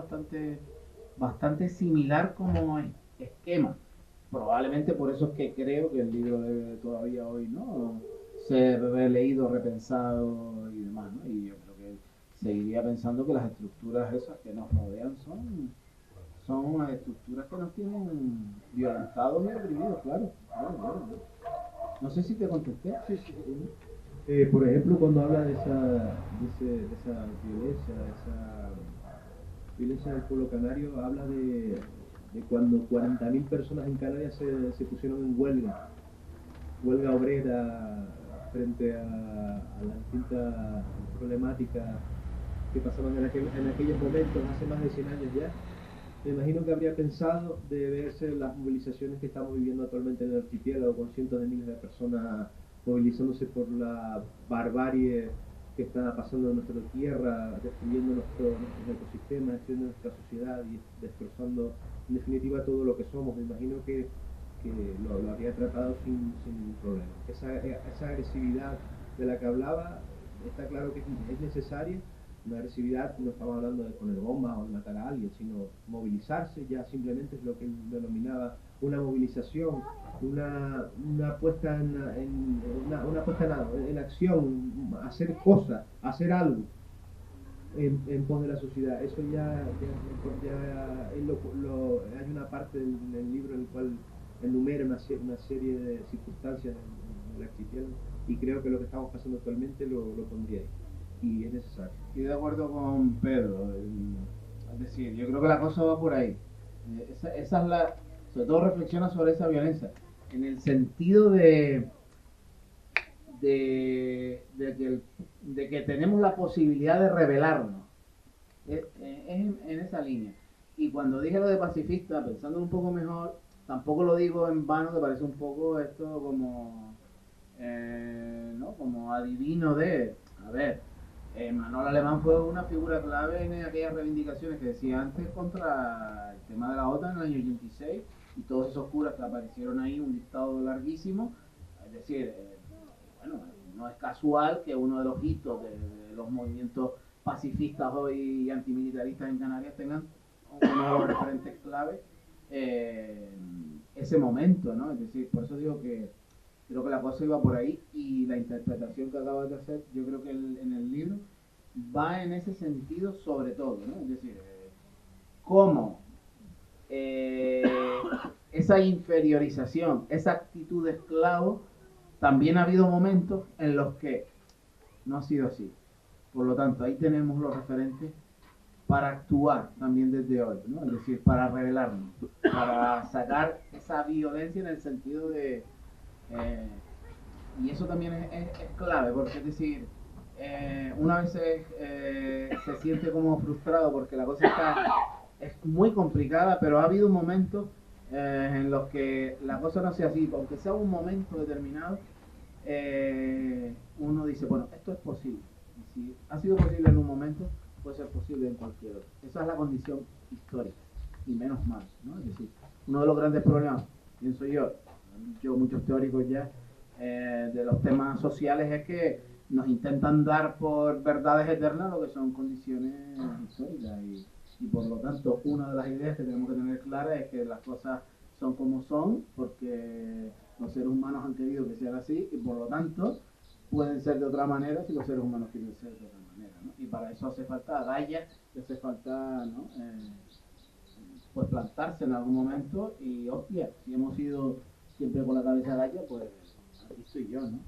bastante similar como esquema. Probablemente por eso es que creo que el libro debe todavía hoy, ¿no?, ser releído, repensado y demás, ¿no? Y yo creo que seguiría pensando que las estructuras esas que nos rodean son unas estructuras que nos tienen violentados y oprimidos, claro. No sé si te contesté. Sí. Por ejemplo, cuando habla de esa violencia del pueblo canario, habla de cuando 40.000 personas en Canarias se pusieron en huelga obrera frente a las distintas problemáticas que pasaban en aquellos momentos, hace más de 100 años ya. Me imagino que habría pensado de verse las movilizaciones que estamos viviendo actualmente en el archipiélago, con cientos de miles de personas movilizándose por la barbarie que está pasando en nuestra tierra, destruyendo nuestros ecosistemas, destruyendo nuestra sociedad y destrozando en definitiva todo lo que somos. Me imagino que lo habría tratado sin problema. Esa agresividad de la que hablaba, está claro que es necesaria. Una agresividad, no estamos hablando de poner bombas o de matar a alguien, sino movilizarse, ya simplemente es lo que él denominaba una movilización una puesta una puesta en acción, hacer cosas, hacer algo en pos de la sociedad. Eso ya hay una parte del libro en el cual enumera una serie de circunstancias en el archipiélago, y creo que lo que estamos pasando actualmente lo pondría ahí, y es necesario. Estoy de acuerdo con Pedro, es decir, yo creo que la cosa va por ahí. Esa es sobre todo reflexiona sobre esa violencia, en el sentido de que tenemos la posibilidad de rebelarnos. Es en esa línea. Y cuando dije lo de pacifista, pensando un poco mejor, tampoco lo digo en vano, que parece un poco esto como, ¿no? Como adivino de, a ver, Manuel Alemán fue una figura clave en aquellas reivindicaciones que decía antes contra el tema de la OTAN en el año 86, y todos esos curas que aparecieron ahí, un dictado larguísimo. Es decir, bueno, no es casual que uno de los hitos de los movimientos pacifistas hoy y antimilitaristas en Canarias tengan uno de los referentes clave ese momento, ¿no? Es decir, por eso digo que creo que la cosa iba por ahí, y la interpretación que acabas de hacer, yo creo que en el libro va en ese sentido sobre todo, ¿no? Es decir, cómo esa inferiorización, esa actitud de esclavo, también ha habido momentos en los que no ha sido así. Por lo tanto, ahí tenemos los referentes para actuar también desde hoy, ¿no? Es decir, para rebelarnos, para sacar esa violencia en el sentido de... y eso también es clave, porque es decir, una vez se siente como frustrado porque la cosa es muy complicada, pero ha habido momentos en los que la cosa no sea así, aunque sea un momento determinado, uno dice, bueno, esto es posible. Y si ha sido posible en un momento, puede ser posible en cualquier otro. Esa es la condición histórica, y menos mal, ¿no? Es decir, uno de los grandes problemas, pienso yo, han dicho muchos teóricos ya, de los temas sociales, es que nos intentan dar por verdades eternas lo que son condiciones históricas, y por lo tanto una de las ideas que tenemos que tener clara es que las cosas son como son porque los seres humanos han querido que sean así, y por lo tanto pueden ser de otra manera si los seres humanos quieren ser de otra manera, ¿no? Y para eso hace falta agallas, hace falta, ¿no? Pues plantarse en algún momento, y hostia, si hemos ido siempre con la cabeza agalla, pues aquí estoy yo, ¿no?